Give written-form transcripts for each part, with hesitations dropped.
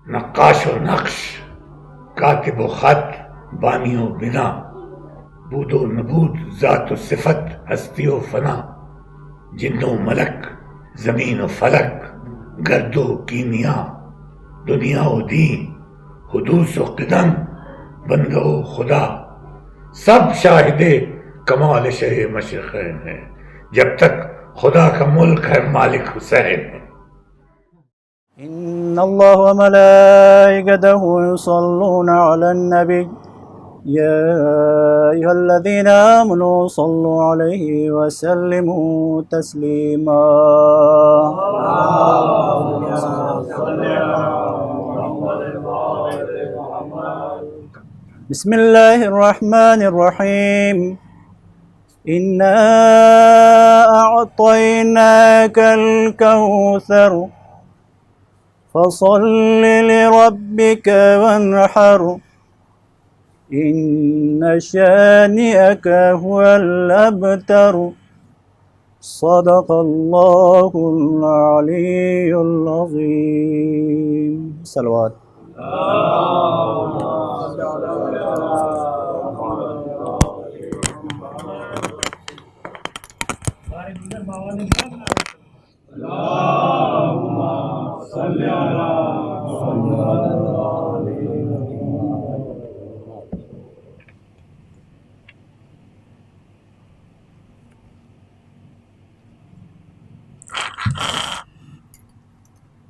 نقاش و نقش، کاتب و خط، بانی و بنا، بود و نبود، ذات و صفت، ہستی و فنا، جن و ملک، زمین و فلک، گرد و کیمیا، دنیا و دین، حدوث و قدم، بندہ و خدا، سب شاہد کمال شہ مشرقین ہے. جب تک خدا کا ملک ہے مالک حسین ہے. إن الله وملائكته يصلون على النبي يا أيها الذين آمنوا صلوا عليه وسلموا تسليما. بسم الله الرحمن الرحيم. إنا أعطيناك الكوثر فصل لربك وانحر إن شانئك هو الأبتر. صدق الله العلي العظيم. صلوات.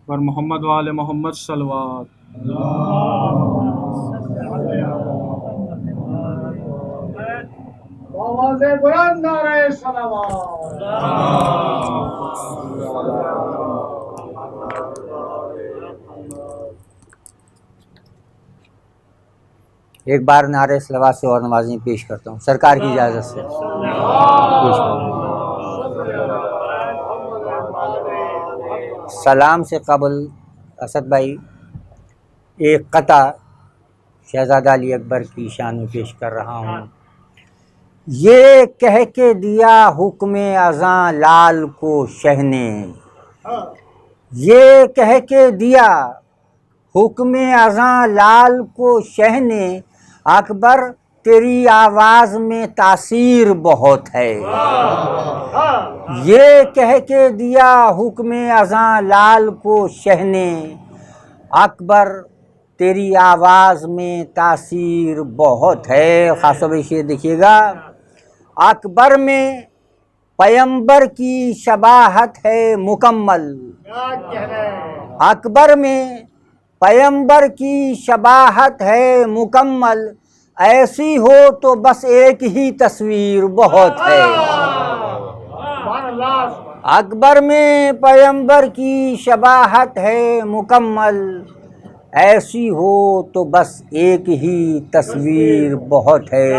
پر محمد وآل محمد صلوات. آواز بلند نعرہ صلوات. ایک بار نعرہ صلوات سے اور نمازیں پیش کرتا ہوں سرکار کی اجازت سے. پیش کرتا ہوں. سلام سے قبل اسد بھائی ایک قطع شہزادہ علی اکبر کی شان میں پیش کر رہا ہوں. یہ کہہ کے دیا حکم اذاں لال کو شہ نے، یہ کہہ کے دیا حکم اذاں لال کو شہ نے، اکبر تیری آواز میں تاثیر بہت ہے. یہ کہہ کے دیا حکم اذاں لال کو شہ نے، اکبر تیری آواز میں تاثیر بہت ہے. خاص طور پہ یہ دیکھیے گا، اکبر میں پیمبر کی شباہت ہے مکمل. اکبر میں پیمبر کی شباہت ہے مکمل، ایسی ہو تو بس ایک ہی تصویر بہت ہے. اکبر میں پیمبر کی شباہت ہے مکمل، ایسی ہو تو بس ایک ہی تصویر بہت ہے.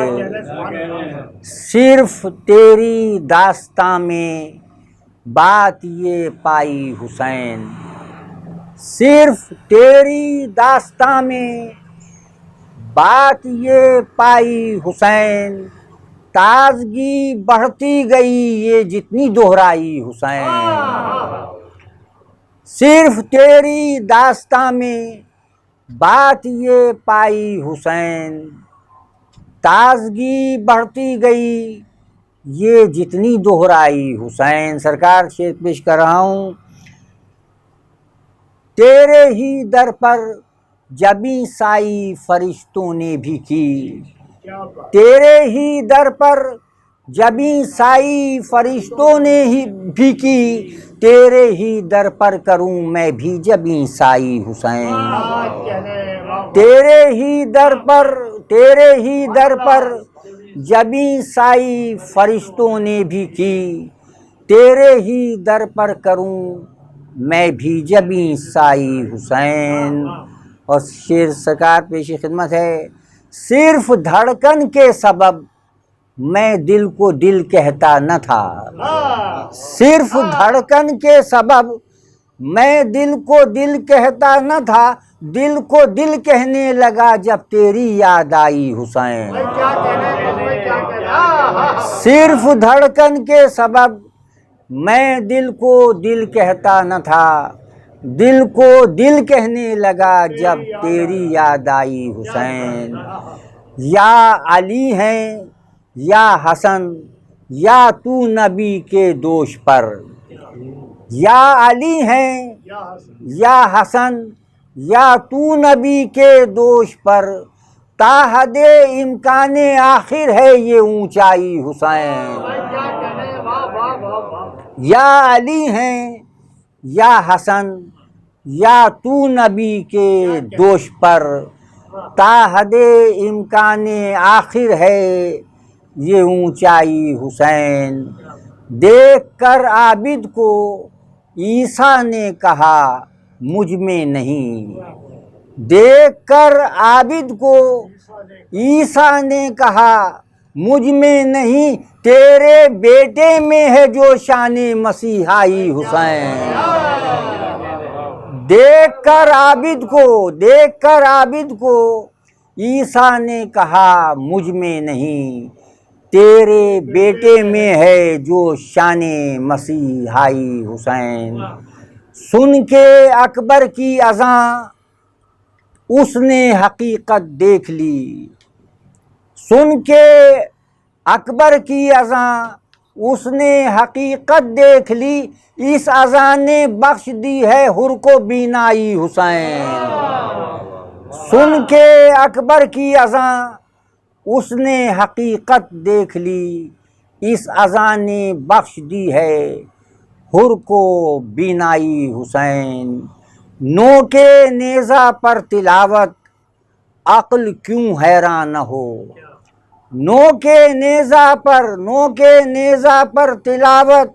صرف تیری داستاں میں بات یہ پائی حسین، صرف تیری داستاں میں بات یہ پائی حسین، تازگی بڑھتی گئی یہ جتنی دہرائی حسین. صرف تیری داستاں میں بات یہ پائی حسین، تازگی بڑھتی گئی یہ جتنی دہرائی حسین. سرکار شعر پیش کر رہا ہوں. تیرے ہی در پر جبیں سائی فرشتوں نے بھی کی، تیرے ہی در پر جبیں سائی فرشتوں نے بھی کی، تیرے ہی در پر کروں میں بھی جبیں سائی حسین. تیرے ہی در پر جبیں سائی فرشتوں نے بھی کی، تیرے ہی در پر کروں میں بھی جبیں سائی حسین. اور شعر سرکار پیش خدمت ہے. صرف دھڑکن کے سبب میں دل کو دل کہتا نہ تھا، صرف دھڑکن کے سبب میں دل کو دل کہتا نہ تھا، دل کو دل کہنے لگا جب تیری یاد آئی حسین. صرف دھڑکن کے سبب میں دل کو دل کہتا نہ تھا، دل کو دل کہنے لگا جب تیری یاد آئی حسین، یا علی ہیں یا حسن یا تو نبی کے دوش پر، یا علی ہیں یا حسن یا تو نبی کے دوش پر، تا حد امکان آخر ہے یہ اونچائی حسین، یا علی ہیں یا حسن یا تو نبی کے دوش پر، تا حد امکان آخر ہے یہ اونچائی حسین۔ دیکھ کر عابد کو عیسیٰ نے کہا مجھ میں نہیں، دیکھ کر عابد کو عیسیٰ نے کہا مجھ میں نہیں، تیرے بیٹے میں ہے جو شان مسیحائی حسین۔ دیکھ کر عابد کو عیسیٰ نے کہا مجھ میں نہیں، تیرے بیٹے میں ہے جو شان مسیحائی حسین۔ سن کے اکبر کی اذاں اس نے حقیقت دیکھ لی، سن کے اکبر کی اذاں اس نے حقیقت دیکھ لی، اس اذان نے بخش دی ہے حر کو بینائی حسین۔ سن کے اکبر کی اذاں اس نے حقیقت دیکھ لی، اس اذان نے بخش دی ہے حر کو بینائی حسین۔ نو کے نیزہ پر تلاوت عقل کیوں حیران نہ ہو، نو کے نیزہ پر تلاوت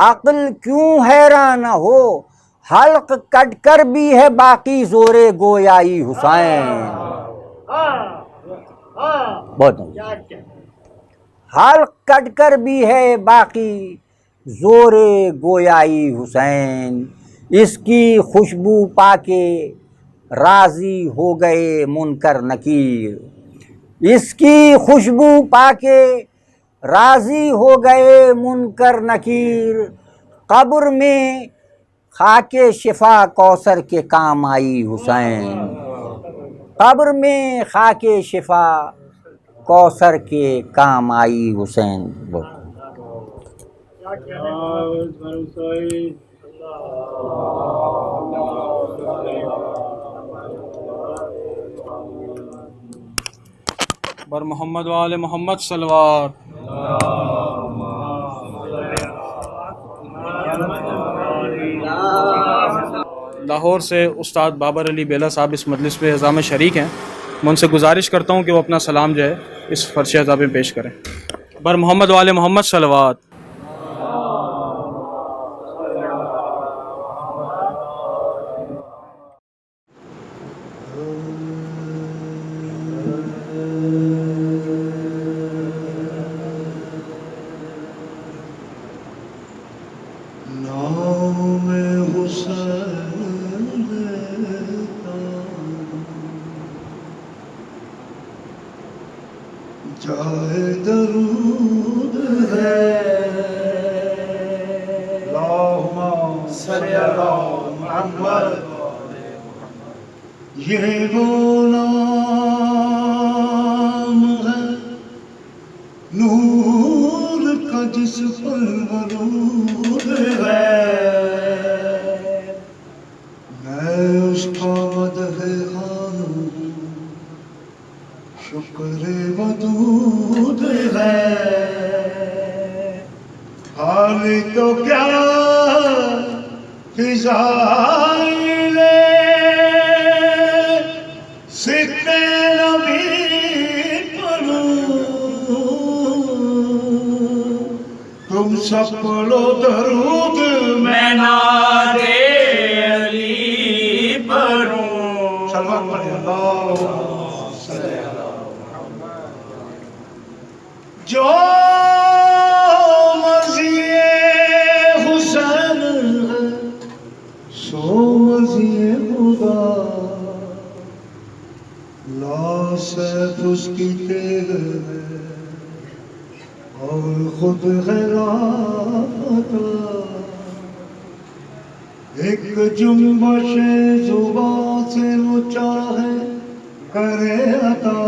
عقل کیوں حیران نہ ہو، حلق کٹ کر بھی ہے باقی زور گویائی حسین۔ بہت حلق کٹ کر بھی ہے باقی زور گویائی حسین۔ اس کی خوشبو پا کے راضی ہو گئے منکر نکیر، اس کی خوشبو پا کے راضی ہو گئے منکر نکیر، قبر میں خاک شفا کوثر کے کام آئی حسین، قبر میں خاک شفا کوثر کے کام آئی حسین۔ بر محمد وآل محمد صلوات۔ لاہور سے استاد بابر علی بیلا صاحب اس مجلس پہ اعزام شریک ہیں، میں ان سے گزارش کرتا ہوں کہ وہ اپنا سلام جو ہے اس فرش اعزام میں پیش کریں۔ بر محمد وآل محمد صلوات۔ جائے درود ہے اللہم صلی علی محمد، یہ وہ نام ہے نور کا جس پر ورود ہے، میں اس کا مدح خوانوں شکر ودود ہے، حال تو کیا فضائل سکتے نبی پڑھوں، تم سب پڑھو درود میں نعت علی پڑھوں۔ سلوات پڑھیں اللہ جو مزی حسین ہے سو مزی خدا، لا سیف اس کی تیغ ہے اور خود ہے لاپتہ، ایک جنبش زباں سے وہ چاہے کرے عطا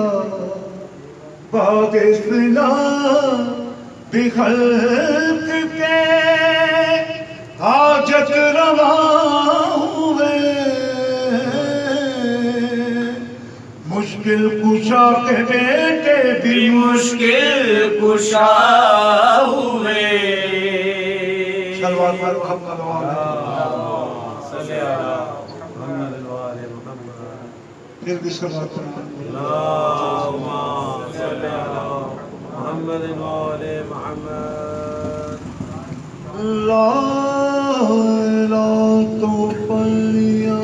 باد فنا بخلق کے حاجت روا ہوئے مشکل کشا کے بیٹے بھی مشکل کشا ہوئے صلوات پر محمد پھر بھی صلوات پر محمد وآل محمد لا الہ تو پلیا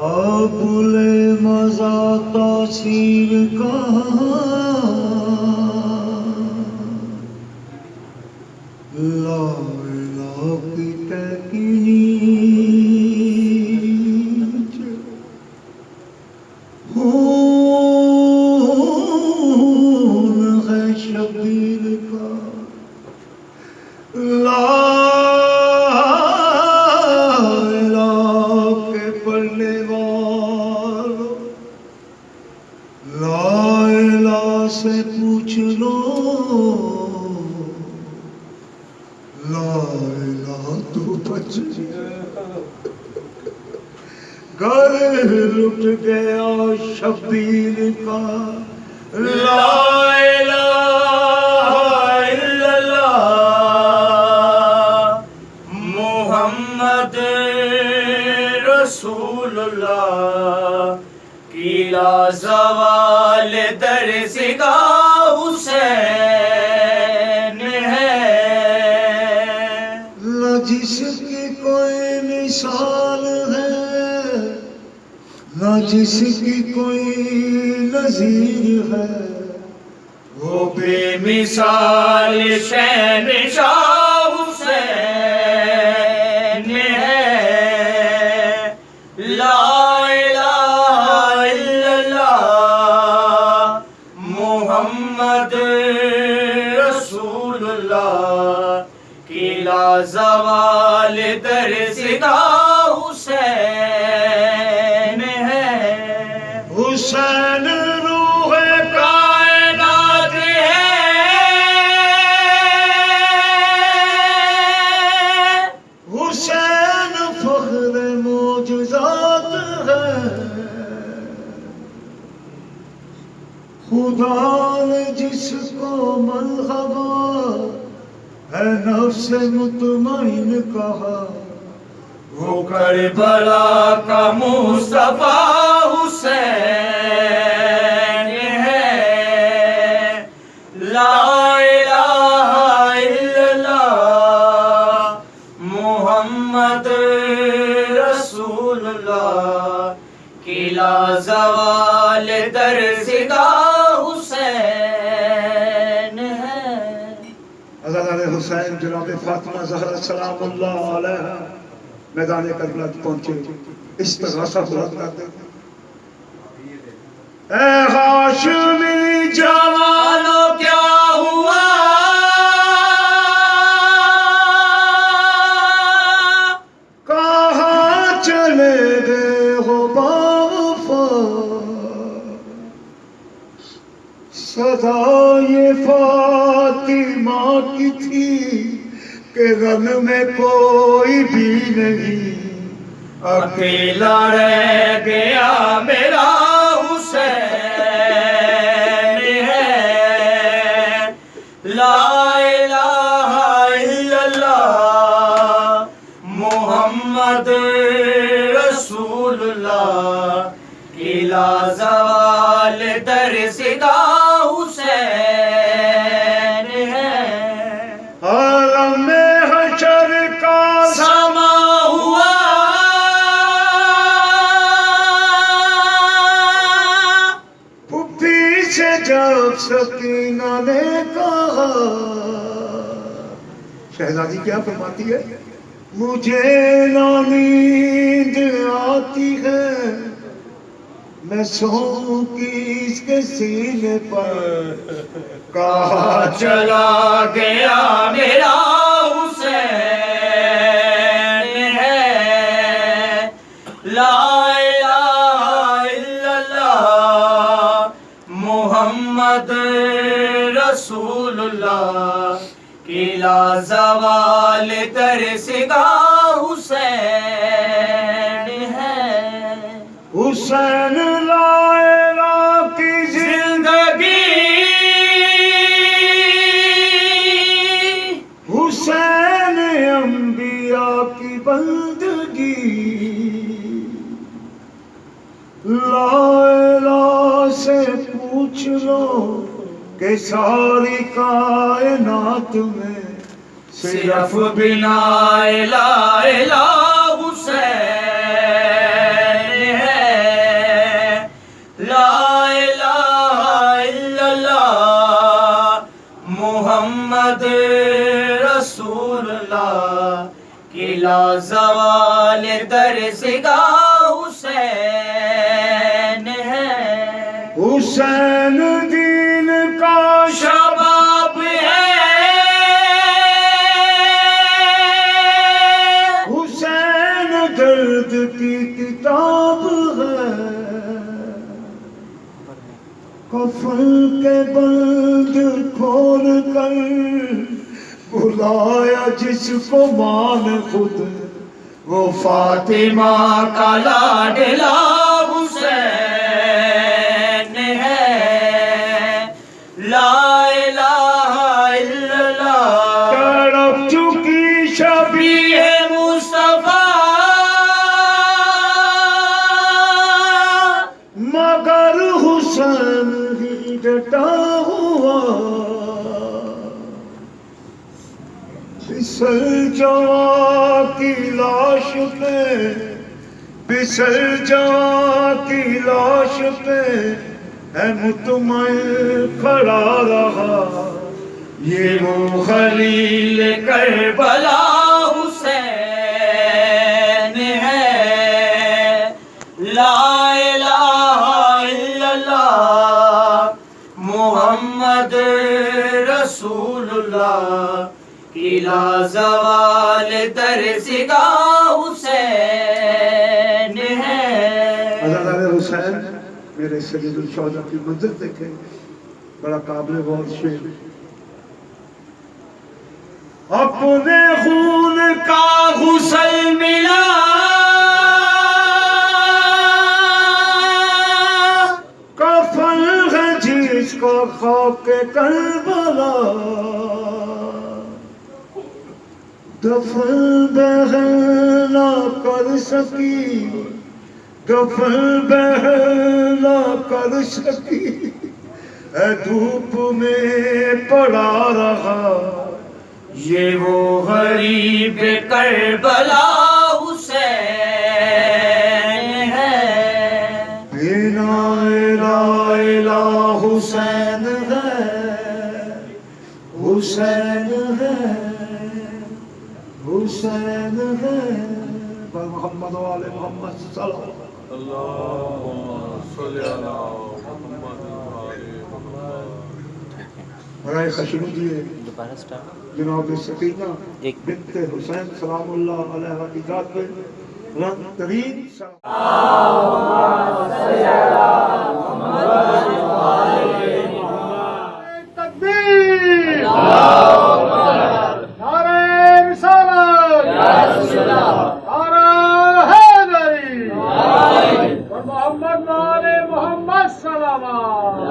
ابل مزا تاثیر کا لا الہ کی تحقیق خون ہے شبیر کا لا الہ کے پڑھنے والوں لا الہ سے پوچھ لو لا الہ تو بچ گھر لٹ گیا شبیر کا لا الہ الا اللہ محمد رسول اللہ کی لا زوال در سگاہ حسین ہے نہ جس کی کوئی مثال ہے نہ جس کی کوئی نظیر ہے وہ بے مثال شہنشاہ حسین ہے لا الہ الا اللہ محمد رسول اللہ کی لا زوال در سگاہ حسین ہے حسین روح کائنات ہے حسین فخر معجزات ہے خدا نے جس کو مرحبا ہے نفس مطمئن کہا وہ کربلا کا مصطفیٰ حسین ہے لا الہ الا اللہ محمد رسول اللہ کی لا زوال در سگاہ حسین ہے حضرت حسین جناب فاطمہ زہرا سلام اللہ علیہ میدان کربلا پہنچے استغاثہ بلند کرتے اے ہاشمی جوانو کیا ہوا کہاں چلے گئے ہو باوفا صدا یہ فاطمہ کی تھی کہ رن میں کوئی بھی نہیں اکیلا رہ گیا میرا حسین ہے لا الہ الا اللہ محمد رسول اللہ کی لا زوال در سگاہ حسین ہے عالم حشر کا سما ہوا پیچھے جب سکینہ نے کہا شہزادی کیا فرماتی ہے مجھے نہ نیند آتی ہے میں سو کی اس کے سینے پر کہاں چلا گیا میرا حسین ہے لا الہ الا اللہ محمد رسول اللہ کی لا زوال ترسگاہ حسین ہے حسین لا الہ کی زندگی حسین انبیاء کی بندگی لا الہ سے پوچھ لو کہ ساری کائنات میں صرف بنا لا الہ حسین ہے لا الہ الا اللہ محمد رسول اللہ کی لا زوال درسگاہ حسین ہے حسین دین کا شباب ہے حسین درد کی کتاب ہے کفن کے بند کھول کر بلایا جس کو ماں نے خود وہ فاطمہ کا لاڈلا حسین ہے لا الہ الا اللہ تڑپ چکی شبیہ مصطفیٰ مگر حسین ہی ڈٹا ہوا بسر جوان کی لاش پہ بسر جوان کی لاش پہ ہے مطمئن کھڑا رہا یہ وہ خلیل کربلا حسین ہے لا الہ الا اللہ محمد رسول اللہ کی لا زوال درسگاہ حسین ہے عزیزان حسین میرے سید الشہداء کی منزل دیکھیں بڑا قابل غور شعر اپنے خون کا غسل ملا کفن ہے جس کو خاک کربلا دفن بہن نہ کر سکی دفن بہن نہ کر سکی اے دھوپ میں پڑا رہا یہ وہ غریب کربلا حسین ہے بنا لا الہ حسین ہے حسین ہے حسین ہے پر محمد و آل محمد صلی اللہ برائے خشنود دیے جناب سکینہ بنت حسین سلام اللہ علیہ کی ذات پہ رنگ ترین تکبیر نعرہ رسالت نعرہ حیدری اور محمد وآل محمد صلوات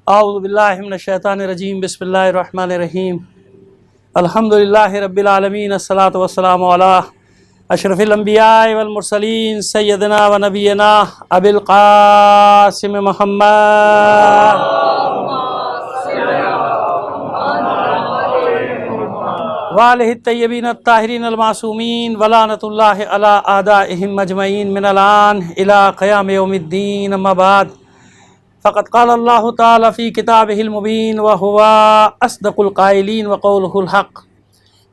اعوذ باللہ من الشیطان الرجیم بسم اللہ الرحمن الرحیم الحمدللہ رب العالمین الصلاۃ والسلام علی اشرف الانبیاء والمرسلین سیدنا و نبینا ابی القاسم محمد وآلہ الطیبین الطاہرین المعصومین ولعنۃ اللہ علی اعدائہم اجمعین من الآن الی قیام یوم الدین اما بعد فقد قال اللہ تعالی فی کتابہ المبین وہو اصدق القائلین وقولہ الحق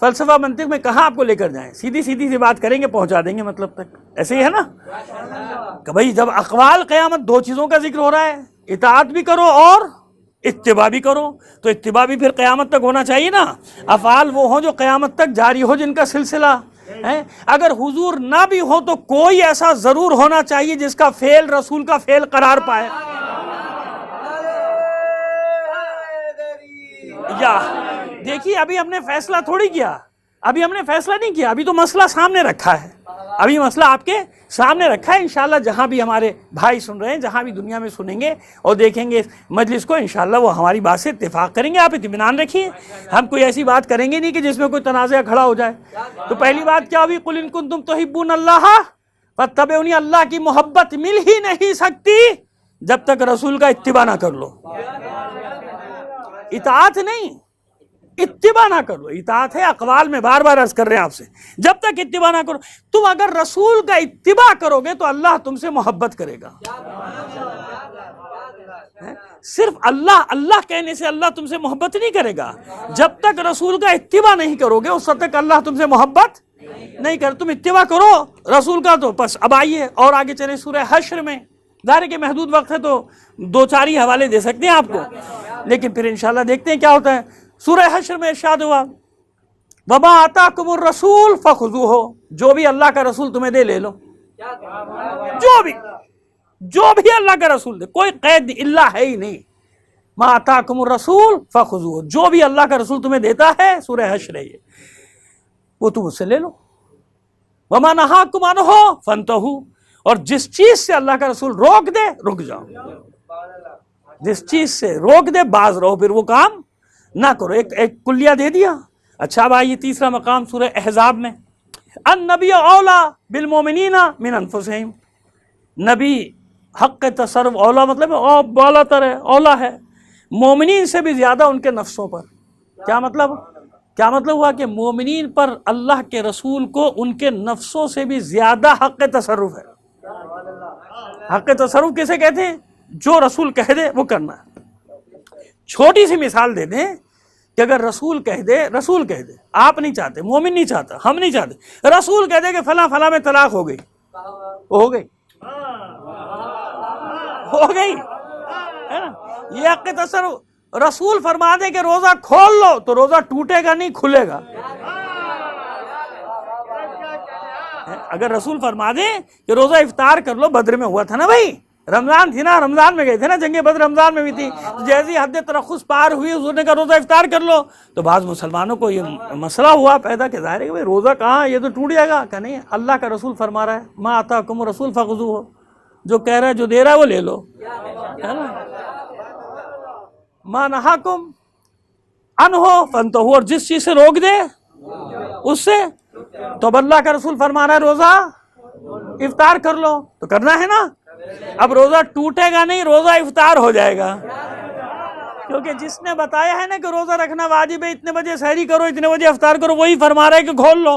فلسفہ منطق میں کہاں آپ کو لے کر جائیں، سیدھی سیدھی سی بات کریں گے پہنچا دیں گے مطلب تک، ایسے ہی ہے نا کہ بھائی جب اقوال قیامت دو چیزوں کا ذکر ہو رہا ہے، اطاعت بھی کرو اور اتباع بھی کرو، تو اتباع بھی پھر قیامت تک ہونا چاہیے نا، افعال وہ ہوں جو قیامت تک جاری ہو جن کا سلسلہ ہے، اگر حضور نہ بھی ہو تو کوئی ایسا ضرور ہونا چاہیے جس کا فعل رسول کا فعل قرار پائے. یا دیکھیے ابھی ہم نے فیصلہ تھوڑی کیا، ابھی ہم نے فیصلہ نہیں کیا، ابھی تو مسئلہ سامنے رکھا ہے، ابھی مسئلہ آپ کے سامنے رکھا ہے. انشاءاللہ جہاں بھی ہمارے بھائی سن رہے ہیں، جہاں بھی دنیا میں سنیں گے اور دیکھیں گے مجلس کو، انشاءاللہ وہ ہماری بات سے اتفاق کریں گے. آپ اطمینان رکھیے، ہم کوئی ایسی بات کریں گے نہیں کہ جس میں کوئی تنازع کھڑا ہو جائے. تو پہلی بات کیا ہوئی، قل ان کنتم تحبون اللہ فاتبعونی، اللہ کی محبت مل ہی نہیں سکتی جب تک رسول کا اتباع نہ کر لو. اطاعت نہیں، اتباع نہ کرو. اطاعت ہے اقوال میں، بار بار عرض کر رہے ہیں آپ سے، جب تک اتباع نہ کرو. تم اگر رسول کا اتباع کرو گے تو اللہ تم سے محبت کرے گا. صرف اللہ اللہ کہنے سے اللہ تم سے محبت نہیں کرے گا. جب تک رسول کا اتباع نہیں کرو گے اس وقت تک اللہ تم سے محبت نہیں کرے. تم اتباع کرو رسول کا تو بس. اب آئیے اور آگے چلیں سورہ حشر میں. ظاہر ہے کہ محدود وقت ہے تو دو چار ہی حوالے دے سکتے ہیں آپ کو، لیکن پھر انشاءاللہ دیکھتے ہیں کیا ہوتا ہے. سورہ حشر میں ارشاد ہوا وَمَا آتَاكُمُ الرَّسُولُ فَخُذُوهُ، جو بھی اللہ کا رسول تمہیں دے لے لو. جو بھی اللہ کا رسول دے، کوئی قید نہیں، اللہ ہے ہی نہیں. مَا آتَاكُمُ الرَّسُولُ فَخُذُوهُ، جو بھی اللہ کا رسول تمہیں دیتا ہے، سورہ حشر ہے یہ، وہ تم اس سے لے لو. وَمَا نَهَاكُمْ عَنْهُ فَانْتَهُوا، اور جس چیز سے اللہ کا رسول روک دے رک جاؤ. جس چیز سے روک دے باز رہو، پھر وہ کام نہ کرو. ایک کلیہ دے دیا. اچھا اب آئیے تیسرا مقام سورہ احزاب میں، النبی اولا بالمومنین من انفسہم، نبی حق تصرف، اولا مطلب بالا تر ہے، اولا ہے مومنین سے بھی زیادہ ان کے نفسوں پر. کیا مطلب ہوا کہ مومنین پر اللہ کے رسول کو ان کے نفسوں سے بھی زیادہ حق تصرف ہے. حق تصرف کسے کہتے ہیں؟ جو رسول کہہ دے وہ کرنا ہے. چھوٹی سی مثال دے دیں کہ اگر رسول کہہ دے آپ نہیں چاہتے، مومن نہیں چاہتا، ہم نہیں چاہتے، رسول کہہ دے کہ فلاں فلاں میں طلاق ہو گئی، ہے نا. یہ حق تصرف. رسول فرما دے کہ روزہ کھول لو تو روزہ ٹوٹے گا نہیں، کھلے گا. اگر رسول فرما دے کہ روزہ افطار کر لو، بدر میں ہوا تھا نا بھائی، رمضان تھی نا، رمضان میں گئے تھے نا، جنگ بدر رمضان میں بھی تھی، جیسی حد ترخص پار ہوئی حضور نے کہا روزہ افطار کر لو، تو بعض مسلمانوں کو یہ مسئلہ ہوا پیدا کہ ظاہر ہے کہ بھائی روزہ کہاں، یہ تو ٹوٹ جائے گا. کہ نہیں، اللہ کا رسول فرما رہا ہے ما آتاکم الرسول فخذوہ، جو کہہ رہا ہے جو دے رہا ہے وہ لے لو، ہے نا. ما نہاکم عنہ فانتہوا، اور جس چیز سے روک دے اس سے. تو اب اللہ کا رسول فرما رہا ہے روزہ افطار کر لو، تو کرنا ہے نا. اب روزہ ٹوٹے گا نہیں، روزہ افطار ہو جائے گا، کیونکہ جس نے بتایا ہے نا کہ روزہ رکھنا واجب ہے، اتنے بجے سحری کرو، اتنے بجے افطار کرو، وہی فرما رہا ہے کہ کھول لو،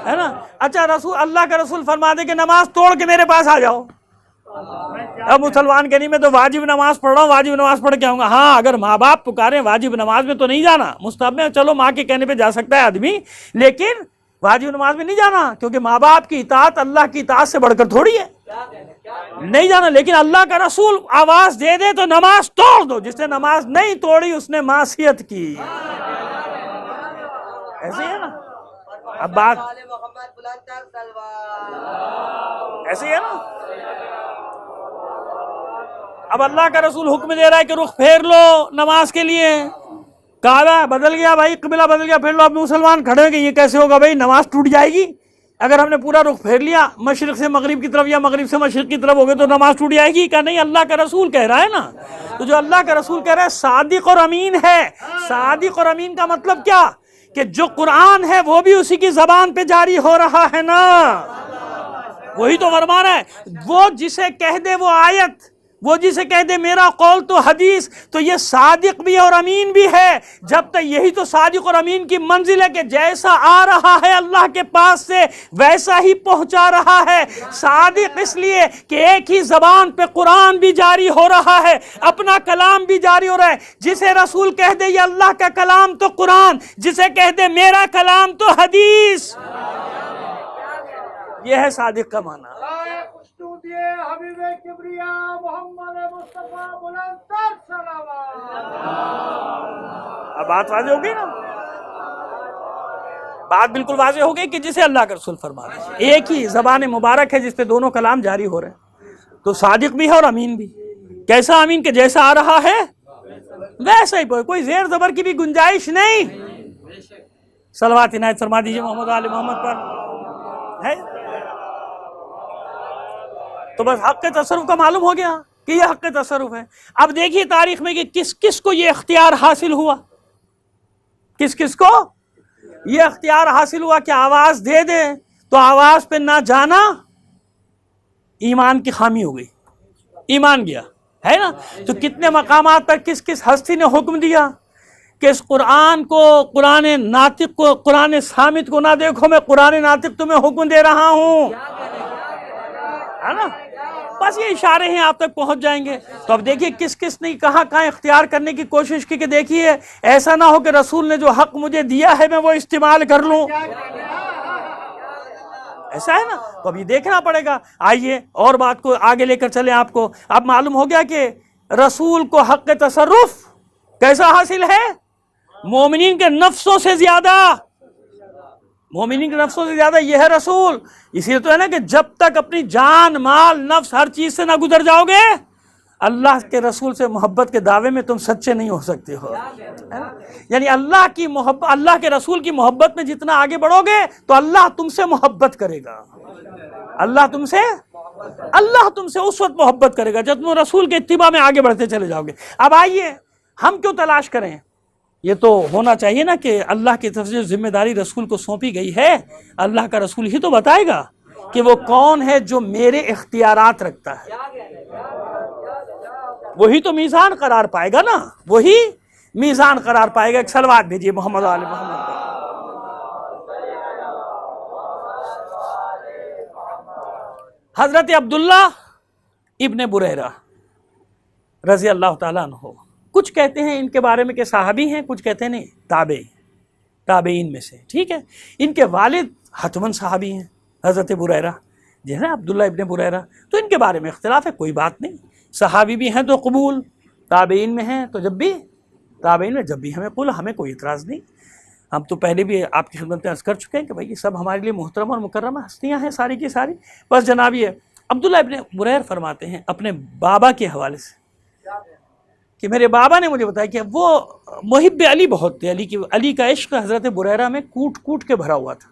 ہے نا. اچھا اللہ کا رسول فرما دے کہ نماز توڑ کے میرے پاس آ جاؤ. اب مسلمان کہ نہیں میں تو واجب نماز پڑھ رہا ہوں، واجب نماز پڑھ کے آؤں گا. ہاں اگر ماں باپ پکارے واجب نماز میں تو نہیں جانا، مستحب میں چلو ماں کے کہنے پہ جا سکتا ہے آدمی، لیکن واجب نماز میں نہیں جانا، کیونکہ ماں باپ کی اطاعت اللہ کی اطاعت سے بڑھ کر تھوڑی ہے، نہیں جانا. لیکن اللہ کا رسول آواز دے دے تو نماز توڑ دو. جس نے نماز نہیں توڑی اس نے معصیت کی. ایسے ہے نا. اب بات ایسے ہے نا. اب اللہ کا رسول حکم دے رہا ہے کہ رخ پھیر لو نماز کے لیے، کعبہ بدل گیا بھائی، قبلہ بدل گیا، پھر لو. اب مسلمان کھڑے ہیں کہ یہ کیسے ہوگا بھائی، نماز ٹوٹ جائے گی اگر ہم نے پورا رخ پھیر لیا، مشرق سے مغرب کی طرف یا مغرب سے مشرق کی طرف ہو گئے تو نماز ٹوٹ جائے گی. کہ نہیں، اللہ کا رسول کہہ رہا ہے نا. تو جو اللہ کا رسول کہہ رہا ہے صادق اور امین ہے. صادق اور امین کا مطلب کیا کہ جو قرآن ہے وہ بھی اسی کی زبان پہ جاری ہو رہا ہے نا، وہی تو فرما رہا ہے. وہ جسے کہہ دے وہ آیت، وہ جسے کہہ دے میرا قول تو حدیث، تو یہ صادق بھی اور امین بھی ہے۔ جب تک یہی تو صادق اور امین کی منزل ہے کہ جیسا آ رہا ہے اللہ کے پاس سے ویسا ہی پہنچا رہا ہے۔ صادق اس لیے کہ ایک ہی زبان پہ قرآن بھی جاری ہو رہا ہے، اپنا کلام بھی جاری ہو رہا ہے۔ جسے رسول کہہ دے یہ اللہ کا کلام تو قرآن، جسے کہہ دے میرا کلام تو حدیث، یہ ہے صادق کا معنی۔ حبیب کبریا محمد مصطفیٰ بلند تر صلوات۔ اب بات واضح ہو گئی نا، بات بالکل واضح ہو گئی کہ جسے اللہ کا رسول فرما رہے ہیں، ایک ہی زبان مبارک ہے جس پہ دونوں کلام جاری ہو رہے ہیں، تو صادق بھی ہے اور امین بھی۔ کیسا امین کہ جیسا آ رہا ہے ویسا ہی، کوئی زیر زبر کی بھی گنجائش نہیں۔ صلوات عنایت فرما دیجیے محمد آل محمد پر ہے۔ تو بس حق تصرف کا معلوم ہو گیا کہ یہ حق تصرف ہے۔ اب دیکھیے تاریخ میں کہ کس کس کو یہ اختیار حاصل ہوا، کس کس کو یہ اختیار حاصل ہوا کہ آواز دے دے تو آواز پہ نہ جانا ایمان کی خامی ہو گئی، ایمان گیا ہے نا۔ تو کتنے مقامات پر کس کس ہستی نے حکم دیا کہ اس قرآن کو، قرآن ناطق کو، قرآن صامت کو نہ دیکھو، میں قرآن ناطق تمہیں حکم دے رہا ہوں، ہے نا۔ بس یہ اشارے ہیں، آپ تک پہنچ جائیں گے۔ تو اب دیکھیے کس کس نے کہاں کہاں اختیار کرنے کی کوشش کی کہ دیکھیے ایسا نہ ہو کہ رسول نے جو حق مجھے دیا ہے میں وہ استعمال کر لوں، ایسا ہے نا۔ تو اب یہ دیکھنا پڑے گا۔ آئیے اور بات کو آگے لے کر چلیں۔ آپ کو اب معلوم ہو گیا کہ رسول کو حق تصرف کیسا حاصل ہے؟ مومنین کے نفسوں سے زیادہ، مومنین کے نفسوں سے زیادہ یہ ہے رسول۔ اسی لیے تو ہے نا کہ جب تک اپنی جان، مال، نفس، ہر چیز سے نہ گزر جاؤ گے اللہ کے رسول سے محبت کے دعوے میں تم سچے نہیں ہو سکتے ہو۔ یعنی اللہ کی محبت، اللہ کے رسول کی محبت میں جتنا آگے بڑھو گے تو اللہ تم سے محبت کرے گا، اللہ تم سے اس وقت محبت کرے گا جب تم رسول کے اتباع میں آگے بڑھتے چلے جاؤ گے۔ اب آئیے ہم کیوں تلاش کریں؟ یہ تو ہونا چاہیے نا کہ اللہ کی طرف سے جو ذمہ داری رسول کو سونپی گئی ہے، اللہ کا رسول ہی تو بتائے گا کہ وہ کون ہے جو میرے اختیارات رکھتا ہے، وہی تو میزان قرار پائے گا نا، وہی میزان قرار پائے گا۔ ایک صلوات بھیجیے محمد آل محمد پر۔ حضرت عبداللہ ابن بریرہ رضی اللہ تعالیٰ عنہ، کچھ کہتے ہیں ان کے بارے میں کہ صحابی ہیں، کچھ کہتے ہیں نہیں، تابعین میں سے، ٹھیک ہے۔ ان کے والد حتماً صحابی ہیں، حضرت بریرہ جو ہے نا، عبداللہ ابن بریرہ، تو ان کے بارے میں اختلاف ہے، کوئی بات نہیں۔ صحابی بھی ہیں تو قبول، تابعین میں ہیں تو جب بھی ہمیں قبول، ہمیں کوئی اعتراض نہیں۔ ہم تو پہلے بھی آپ کی خدمت میں عرض کر چکے ہیں کہ بھائی یہ سب ہمارے لیے محترم اور مکرمہ ہستیاں ہیں ساری کی ساری۔ بس جناب یہ عبداللہ ابن بریر فرماتے ہیں اپنے بابا کے حوالے سے کہ میرے بابا نے مجھے بتایا کہ وہ محب علی بہت تھے، علی کا عشق حضرت بریرہ میں کوٹ کوٹ کے بھرا ہوا تھا،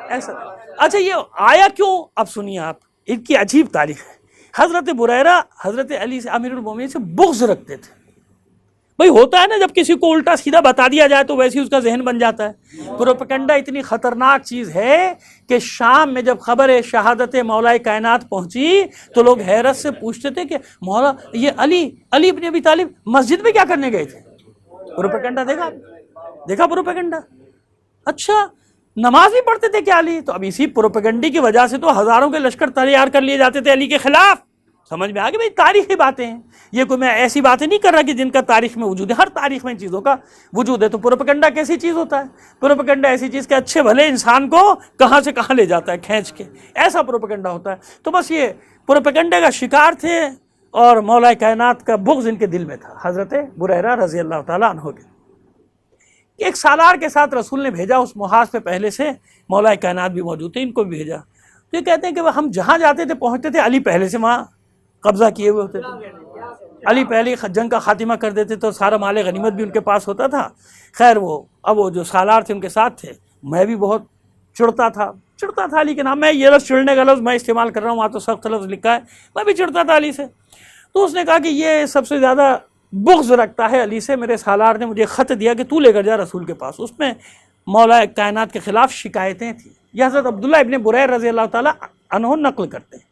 ایسا۔ اچھا یہ آیا کیوں؟ اب سنیے آپ، ان کی عجیب تاریخ ہے۔ حضرت بریرہ حضرت علی سے، امیر المومنین سے بغض رکھتے تھے۔ بھئی ہوتا ہے نا جب کسی کو الٹا سیدھا بتا دیا جائے تو ویسے ہی اس کا ذہن بن جاتا ہے۔ پروپیگنڈا اتنی خطرناک چیز ہے کہ شام میں جب خبر شہادت مولا کائنات پہنچی تو لوگ حیرت سے پوچھتے تھے کہ مولا یہ علی ابن ابی طالب مسجد میں کیا کرنے گئے تھے؟ پروپیگنڈا دیکھا پروپیگنڈا۔ اچھا نماز بھی پڑھتے تھے کیا علی؟ تو اب اسی پروپیگنڈی کی وجہ سے تو ہزاروں کے لشکر تیار کر لیے جاتے تھے علی کے خلاف۔ سمجھ میں آ گئی بھائی، تاریخی باتیں ہیں یہ، کوئی میں ایسی باتیں نہیں کر رہا کہ جن کا تاریخ میں وجود ہے، ہر تاریخ میں ان چیزوں کا وجود ہے۔ تو پروپیگنڈا کیسی چیز ہوتا ہے؟ پروپیگنڈا ایسی چیز کہ اچھے بھلے انسان کو کہاں سے کہاں لے جاتا ہے کھینچ کے، ایسا پروپیگنڈا ہوتا ہے۔ تو بس یہ پروپیگنڈے کا شکار تھے اور مولا کائنات کا بغض ان کے دل میں تھا، حضرت بریرہ رضی اللہ تعالیٰ عنہ کے۔ ایک سالار کے ساتھ رسول نے بھیجا، اس محاذ پہ پہلے سے مولا کائنات بھی موجود تھے، ان کو بھی بھیجا۔ تو یہ کہتے ہیں کہ ہم جہاں جاتے تھے پہنچتے تھے، علی پہلے سے وہاں قبضہ کیے ہوئے ہوتے تھے، علی پہلے جنگ کا خاتمہ کر دیتے تو سارا مال غنیمت بھی ان کے پاس ہوتا تھا۔ خیر وہ جو سالار تھے ان کے ساتھ تھے، میں بھی بہت چڑھتا تھا علی کے نام۔ میں یہ لفظ چڑھنے کا لفظ میں استعمال کر رہا ہوں، وہاں تو سخت لفظ لکھا ہے، میں بھی چڑھتا تھا علی سے۔ تو اس نے کہا کہ یہ سب سے زیادہ بغض رکھتا ہے علی سے، میرے سالار نے مجھے خط دیا کہ تو لے کر جا رسول کے پاس۔ اس میں مولا کائنات کے خلاف شکایتیں تھیں۔ یہ حضرت عبداللہ ابن بریر رضی اللہ تعالیٰ عنہ نقل کرتے ہیں،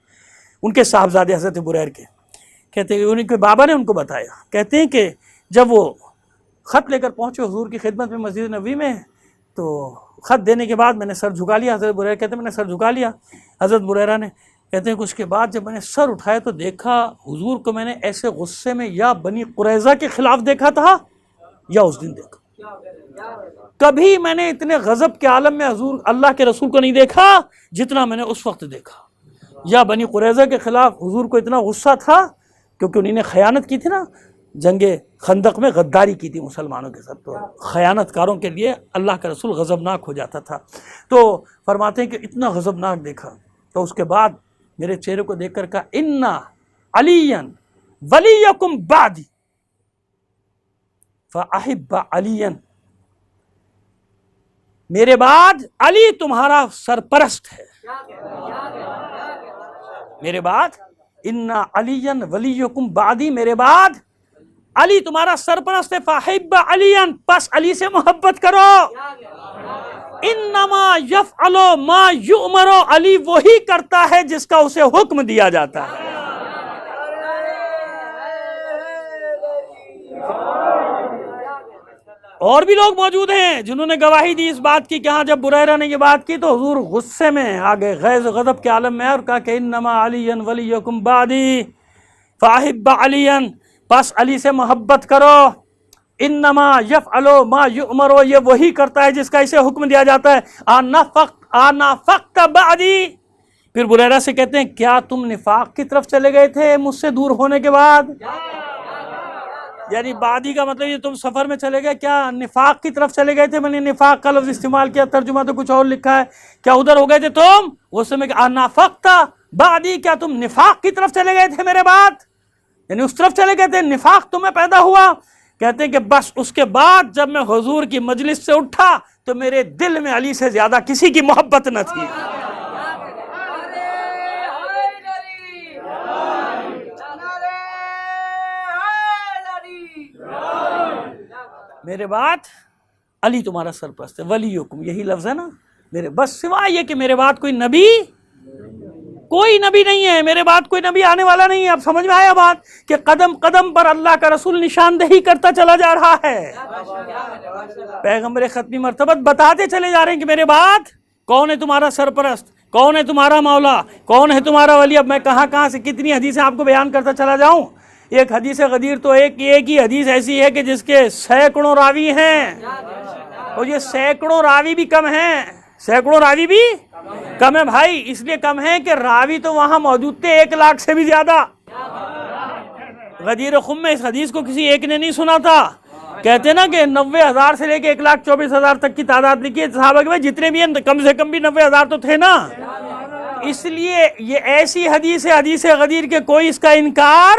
ان کے صاحبزادے حضرت بریر کے۔ کہتے ہیں ان کے بابا نے ان کو بتایا، کہتے ہیں کہ جب وہ خط لے کر پہنچے حضور کی خدمت میں مسجد نبوی میں، تو خط دینے کے بعد میں نے سر جھکا لیا. حضرت بریرہ کہتے ہیں میں نے سر جھکا لیا. حضرت بریرہ نے کہتے ہیں کہ اس کے بعد جب میں نے سر اٹھایا تو دیکھا حضور کو میں نے ایسے غصے میں یا بنی قریظہ کے خلاف دیکھا تھا یا اس دن دیکھا. کبھی میں نے اتنے غضب کے عالم میں حضور اللہ کے رسول کو نہیں دیکھا جتنا میں نے اس وقت دیکھا. یا بنی قریظہ کے خلاف حضور کو اتنا غصہ تھا کیونکہ انہوں نے خیانت کی تھی نا، جنگ خندق میں غداری کی تھی مسلمانوں کے ساتھ، تو خیانت کاروں کے لیے اللہ کا رسول غضبناک ہو جاتا تھا. تو فرماتے ہیں کہ اتنا غضبناک دیکھا تو اس کے بعد میرے چہرے کو دیکھ کر کہا انا علیٰ ولیکم بعدی فاحب علیٰ، میرے بعد علی تمہارا سرپرست ہے. میرے بعد انا علیٰ ولیکم بعدی، میرے بعد علی تمہارا سرپرست ہے. فاحب علیٰ، پس علی سے محبت کرو. انما یفعل ما یؤمر، علی وہی کرتا ہے جس کا اسے حکم دیا جاتا ہے. اور بھی لوگ موجود ہیں جنہوں نے گواہی دی اس بات کی کہ ہاں جب بریرہ نے یہ بات کی تو حضور غصے میں آگے غیظ و غضب کے عالم میں اور کہا کہ انما علی ولیکم بعدی فاحب علیٰ، پس علی سے محبت کرو. انما یفعل ما یؤمر، یہ وہی کرتا ہے جس کا اسے حکم دیا جاتا ہے. انافقت بعدی، پھر بریرہ سے کہتے ہیں کیا تم نفاق کی طرف چلے گئے تھے مجھ سے دور ہونے کے بعد؟ یعنی بعدی کا مطلب یہ تم سفر میں چلے گئے، کیا نفاق کی طرف چلے گئے تھے؟ میں نے نفاق کا لفظ استعمال کیا، ترجمہ تو کچھ اور لکھا ہے. کیا ادھر ہو گئے تھے تم اس میں؟ انافقت بعدی، کیا تم نفاق کی طرف چلے گئے تھے میرے بعد؟ یعنی اس طرف چلے گئے تھے، نفاق تمہیں پیدا ہوا. کہتے ہیں کہ بس اس کے بعد جب میں حضور کی مجلس سے اٹھا تو میرے دل میں علی سے زیادہ کسی کی محبت نہ تھی. میرے بعد علی تمہارا سرپرست ہے. ولیکم یہی لفظ ہے نا میرے، بس سوائے یہ کہ میرے بعد کوئی نبی نہیں ہے، میرے بعد کوئی نبی آنے والا نہیں ہے. اب سمجھ میں آیا بات کہ قدم قدم پر اللہ کا رسول نشاندہی کرتا چلا جا رہا ہے. پیغمبر ختمی مرتبت بتاتے چلے جا رہے ہیں کہ میرے بعد کون ہے تمہارا سرپرست، کون ہے تمہارا مولا، کون ہے تمہارا ولی. اب میں کہاں سے کتنی حدیثیں آپ کو بیان کرتا چلا جاؤں. ایک حدیث غدیر تو ایک ہی حدیث ایسی ہے کہ جس کے سینکڑوں راوی ہیں، اور یہ سینکڑوں راوی بھی کم ہیں، سینکڑوں راوی بھی کم ہے بھائی. اس لیے کم ہے کہ راوی تو وہاں موجود تھے 1 لاکھ سے بھی زیادہ. غدیر خم میں اس حدیث کو کسی ایک نے نہیں سنا تھا. کہتے نا کہ 90,000 سے لے کے 1,24,000 تک کی تعداد لکھی ہے صحابہ کے. جتنے بھی ہیں کم سے کم بھی 90,000 تو تھے نا. اس لیے یہ ایسی حدیث ہے، حدیث غدیر کے کوئی اس کا انکار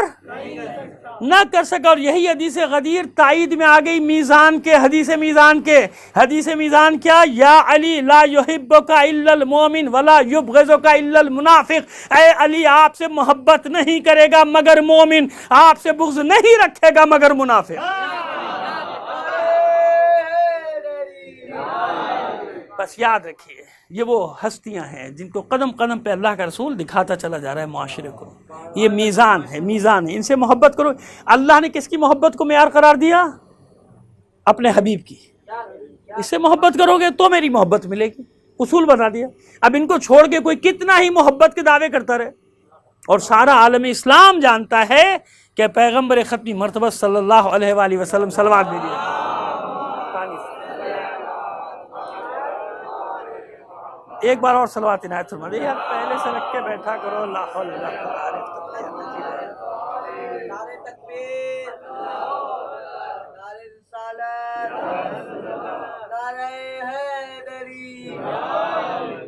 نہ کر سکا. اور یہی حدیث غدیر تائید میں آ گئی میزان کے، حدیث میزان کے. حدیث میزان کیا؟ یا علی لا یحبک الا المؤمن ولا یبغضک الا المنافق. اے علی آپ سے محبت نہیں کرے گا مگر مومن، آپ سے بغض نہیں رکھے گا مگر منافق. بس یاد رکھیے یہ وہ ہستیاں ہیں جن کو قدم قدم پہ اللہ کا رسول دکھاتا چلا جا رہا ہے معاشرے کو. یہ میزان ہے، میزان ہے، ان سے محبت کرو. اللہ نے کس کی محبت کو معیار قرار دیا؟ اپنے حبیب کی. اس سے محبت کرو گے تو میری محبت ملے گی، اصول بتا دیا. اب ان کو چھوڑ کے کوئی کتنا ہی محبت کے دعوے کرتا رہے، اور سارا عالم اسلام جانتا ہے کہ پیغمبر ختمی مرتبہ صلی اللہ علیہ وآلہ وسلم صلوات بھیجیے. ایک بار اور صلوات عنایت فرما دیں. یار پہلے سے رکھ کے بیٹھا کرو. لا حول ولا قوت الا باللہ. نعرہ تکبیر، نعرہ رسالت، نعرہ حیدری،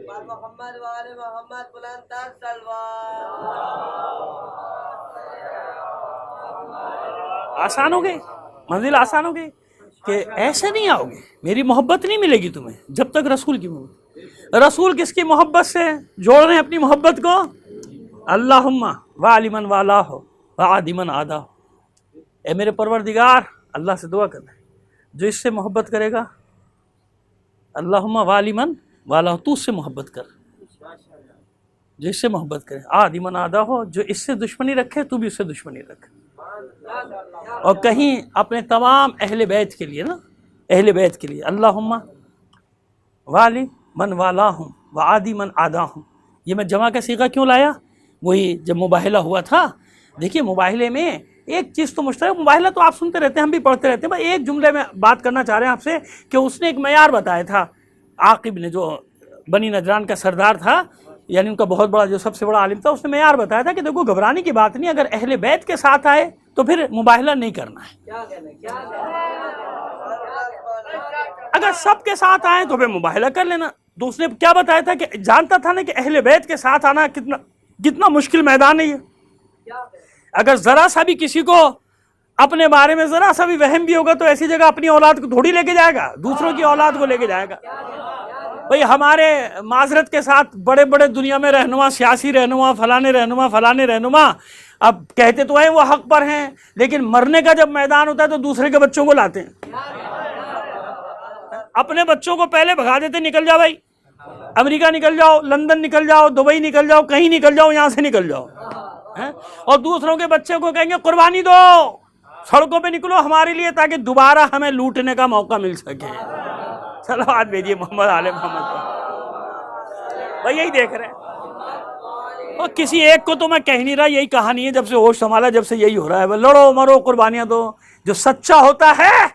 بار محمد وآل محمد بلند تر صلوات. آسان ہو گئی منزل، آسان ہو گئی کہ ایسے نہیں آؤ گے، میری محبت نہیں ملے گی تمہیں جب تک رسول کی محبت. رسول کس کی محبت سے جوڑ رہے ہیں اپنی محبت کو؟ اللہم وعلی من والا ہو وعادی من آدھا ہو. اے میرے پروردگار، اللہ سے دعا کرنا ہے جو اس سے محبت کرے گا، اللہم وعلی من والا ہو، تو اس سے محبت کر جو اس سے محبت کرے. عادی من آدھا ہو، جو اس سے دشمنی رکھے تو بھی اس سے دشمنی رکھ. اور کہیں اپنے تمام اہل بیت کے لیے نا، اہل بیت کے لیے اللہم والی من والاہم وعادی من آداہم. یہ میں جمع کا صیغہ کیوں لایا؟ وہی جب مباہلہ ہوا تھا. دیکھیے مباہلے میں ایک چیز تو مشترک، مباہلہ تو آپ سنتے رہتے ہیں، ہم بھی پڑھتے رہتے ہیں. ایک جملے میں بات کرنا چاہ رہے ہیں آپ سے کہ اس نے ایک معیار بتایا تھا. عاقب نے، جو بنی نجران کا سردار تھا، یعنی ان کا بہت بڑا، جو سب سے بڑا عالم تھا، اس نے معیار بتایا تھا کہ دیکھو گھبرانے کی بات نہیں، اگر اہل بیت کے ساتھ آئے تو پھر مباہلہ نہیں کرنا ہے. اگر سب کے ساتھ آئیں تو پھر مباہلہ کر لینا. تو اس نے کیا بتایا تھا کہ جانتا تھا نا کہ اہل بیت کے ساتھ آنا کتنا مشکل میدان ہے یہ. اگر ذرا سا بھی کسی کو اپنے بارے میں ذرا سا بھی وہم بھی ہوگا تو ایسی جگہ اپنی اولاد کو تھوڑی لے کے جائے گا، دوسروں کی اولاد کو لے کے جائے گا. بھئی ہمارے معذرت کے ساتھ بڑے بڑے دنیا میں رہنما، سیاسی رہنما، فلانے رہنما اب کہتے تو ہیں وہ حق پر ہیں، لیکن مرنے کا جب میدان ہوتا ہے تو دوسرے کے بچوں کو لاتے ہیں. اپنے بچوں کو پہلے بھگا دیتے، نکل جاؤ بھائی، امریکہ نکل جاؤ، لندن نکل جاؤ، دبئی نکل جاؤ، کہیں نکل جاؤ، یہاں سے نکل جاؤ. اور دوسروں کے بچے کو کہیں گے قربانی دو، سڑکوں پہ نکلو ہمارے لیے تاکہ دوبارہ ہمیں لوٹنے کا موقع مل سکے. صلوات بھیجیے محمد آل محمد پر. بھائی یہی دیکھ رہے ہیں. اور کسی ایک کو تو میں کہہ نہیں رہا، یہی کہانی ہے جب سے ہوش سنبھالا، جب سے یہی ہو رہا ہے، لڑو مرو قربانیاں دو. جو سچا ہوتا ہے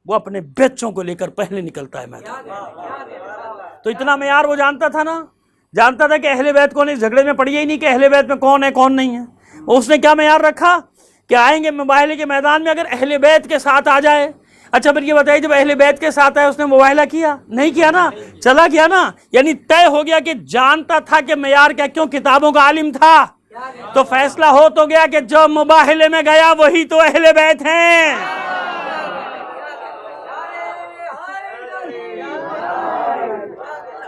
وہ اپنے بچوں کو لے کر پہلے نکلتا ہے میدان. تو اتنا معیار وہ جانتا تھا نا، جانتا تھا کہ اہل بیت کون ہے. جھگڑے میں پڑی ہی نہیں کہ اہل بیت میں کون ہے کون نہیں ہے. اس نے کیا معیار رکھا کہ آئیں گے مباہلے کے میدان میں اگر اہل بیت کے ساتھ آ جائے. اچھا پھر یہ بتائیے جب اہل بیت کے ساتھ آئے اس نے مباہلہ کیا؟ نہیں کیا نا، چلا گیا نا. یعنی طے ہو گیا کہ جانتا تھا کہ معیار کیا، کیوں کتابوں کا عالم تھا. تو فیصلہ ہو تو گیا کہ جو مباہلے میں گیا وہی تو اہل بیت ہیں.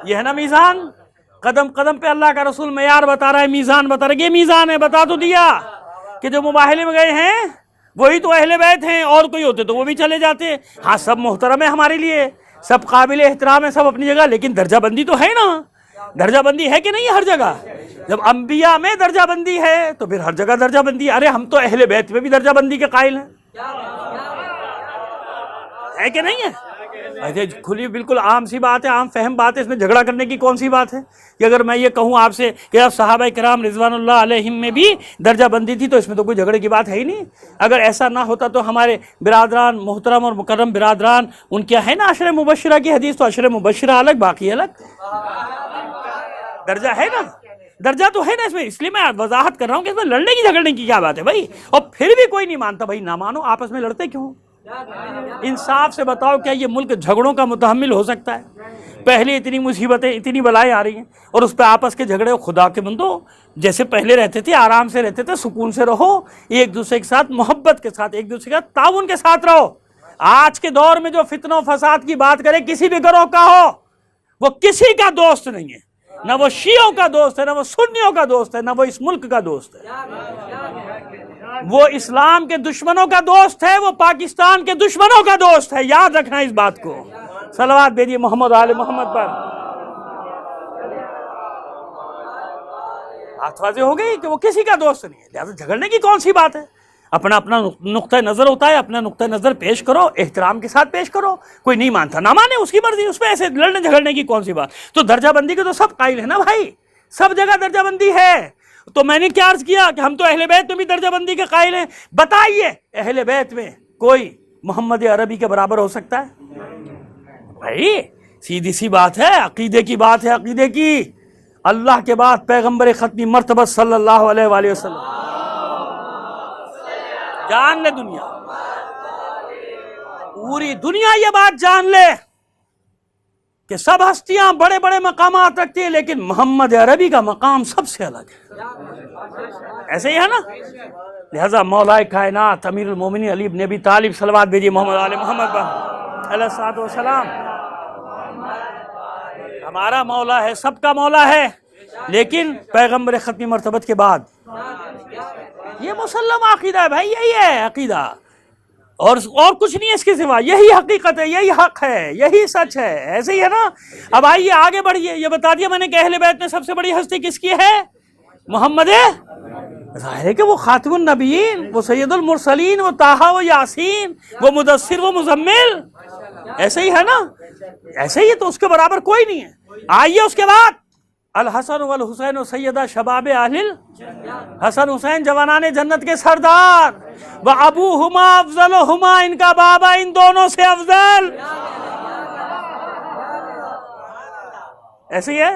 یہ ہے نا میزان. قدم قدم پہ اللہ کا رسول معیار بتا رہا ہے، میزان بتا رہا ہے. یہ میزان ہے، بتا تو دیا کہ جو مباہلے میں گئے ہیں وہی تو اہل بیت ہیں، اور کوئی ہوتے تو وہ بھی چلے جاتے. ہاں سب محترم ہے ہمارے لیے، سب قابل احترام ہے، سب اپنی جگہ، لیکن درجہ بندی تو ہے نا. درجہ بندی ہے کہ نہیں ہر جگہ؟ جب انبیاء میں درجہ بندی ہے تو پھر ہر جگہ درجہ بندی ہے. ارے ہم تو اہل بیت میں بھی درجہ بندی کے قائل ہیں، ہے کہ نہیں ہے؟ کھلی بالکل عام سی بات ہے، عام فہم بات ہے. اس میں جھگڑا کرنے کی کون سی بات ہے؟ کہ اگر میں یہ کہوں آپ سے کہ اب صحابہ کرام رضوان اللہ علیہم میں بھی درجہ بندی تھی تو اس میں تو کوئی جھگڑے کی بات ہے ہی نہیں. اگر ایسا نہ ہوتا تو ہمارے برادران محترم اور مکرم برادران، ان کیا ہے نا عشر مبشرہ کی حدیث، تو عشر مبشرہ الگ باقی الگ. درجہ ہے نا، درجہ تو ہے نا اس میں. اس لیے میں وضاحت کر رہا ہوں کہ اس میں لڑنے کی جھگڑنے کی کیا بات ہے بھائی. اور پھر بھی کوئی نہیں مانتا. بھائی نہ مانو، آپس میں لڑتے کیوں؟ انصاف سے بتاؤ کیا یہ ملک جھگڑوں کا متحمل ہو سکتا ہے؟ پہلے اتنی مصیبتیں اتنی بلائیں آ رہی ہیں اور اس پہ آپس کے جھگڑے. خدا کے بندو جیسے پہلے رہتے تھے، آرام سے رہتے تھے، سکون سے رہو، ایک دوسرے کے ساتھ محبت کے ساتھ، ایک دوسرے کے ساتھ تعاون کے ساتھ رہو. آج کے دور میں جو فتنہ و فساد کی بات کرے کسی بھی گروہ کا ہو، وہ کسی کا دوست نہیں ہے. نہ وہ شیعوں کا دوست ہے، نہ وہ سنیوں کا دوست ہے، نہ وہ اس ملک کا دوست ہے. وہ اسلام کے دشمنوں کا دوست ہے، وہ پاکستان کے دشمنوں کا دوست ہے. یاد رکھنا اس بات کو. صلوات بھیجیے محمد آل محمد پر. بات واضح ہو گئی کہ وہ کسی کا دوست نہیں ہے. لہٰذا جھگڑنے کی کون سی بات ہے؟ اپنا اپنا نقطہ نظر ہوتا ہے، اپنا نقطہ نظر پیش کرو، احترام کے ساتھ پیش کرو. کوئی نہیں مانتا نہ مانے، اس کی مرضی. اس پہ ایسے لڑنے جھگڑنے کی کون سی بات؟ تو درجہ بندی کے تو سب قائل ہے نا بھائی، سب جگہ درجہ بندی ہے. تو میں نے کیا عرض کیا کہ ہم تو اہل بیت میں بھی درجہ بندی کے قائل ہیں. بتائیے اہل بیت میں کوئی محمد عربی کے برابر ہو سکتا ہے؟ بھائی سیدھی سی بات ہے، عقیدے کی بات ہے. عقیدے کی اللہ کے بعد پیغمبر ختمی مرتبہ صلی اللہ علیہ وآلہ وسلم. جان لے دنیا، پوری دنیا یہ بات جان لے کہ سب ہستیاں بڑے بڑے مقامات رکھتی ہیں لیکن محمد عربی کا مقام سب سے الگ ہے. ایسے ہی ہے نا. لہذا مولا کائنات امیر المومنین علی بن ابی طالب صلوات بھیجیے محمد علی محمد پر علیہ الصلوۃ والسلام. ہمارا مولا ہے، سب کا مولا ہے، لیکن پیغمبر ختمی مرتبت کے بعد یہ مسلم عقیدہ ہے بھائی. یہی ہے عقیدہ. اور کچھ نہیں ہے اس کے سوا. یہی حقیقت ہے, یہی حق ہے, یہی سچ ہے. ایسے ہی ہے نا. اب آئیے آگے بڑھیے. یہ بتا دیا میں نے کہ اہل بیت میں سب سے بڑی ہستی کس کی ہے؟ محمد. ظاہر ہے کہ وہ خاتم النبیین, وہ سید المرسلین, وہ طٰہٰ و یاسین, وہ مدثر و مزمل. ایسے ہی ہے نا, ایسے ہی ہے. تو اس کے برابر کوئی نہیں ہے. آئیے اس کے بعد الحسن والحسین و سیدہ شباب اہل. حسن حسین جوانان جنت کے سردار. و ابوہما افضلہما, ان کا بابا ان دونوں سے افضل. ایسے ہی ہے.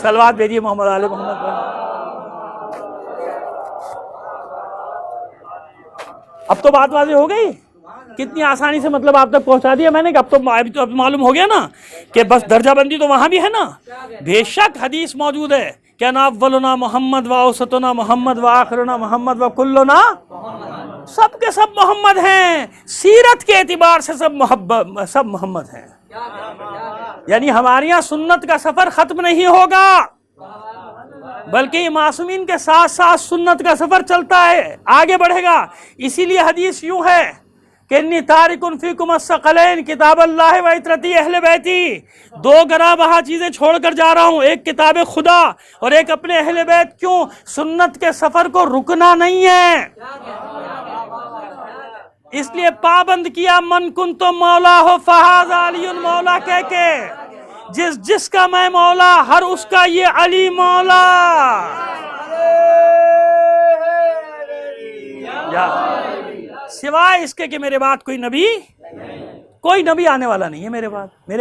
صلوات بھیجیے محمد آل محمد پر. اب تو بات واضح ہو گئی. کتنی آسانی سے مطلب آپ تک پہنچا دیا میں نے کہ اب تو معلوم ہو گیا نا کہ بس درجہ بندی تو وہاں بھی ہے نا. بے شک حدیث موجود ہے کہ نا اولنا محمد و اوسطنا محمد و آخرنا محمد و کلنا, سب کے سب محمد ہیں. سیرت کے اعتبار سے سب محمد ہیں. یعنی ہمارے یہاں سنت کا سفر ختم نہیں ہوگا, بلکہ معصومین کے ساتھ ساتھ سنت کا سفر چلتا ہے, آگے بڑھے گا. اسی لیے حدیث یوں ہے کہ انی تارک فیکم الثقلین کتاب اللہ و عترتی اہل بیتی. دو گراں بہا چیزیں چھوڑ کر جا رہا ہوں, ایک کتاب خدا اور ایک اپنے اہل بیت. کیوں؟ سنت کے سفر کو رکنا نہیں ہے. اس لیے پابند کیا من کنتم مولا ہو فہذا علی مولا کہہ کے. جس کا میں مولا, ہر اس کا یہ علی مولا. سوائے اس کے کہ میرے بعد کوئی نبی آنے والا نہیں ہے. میرے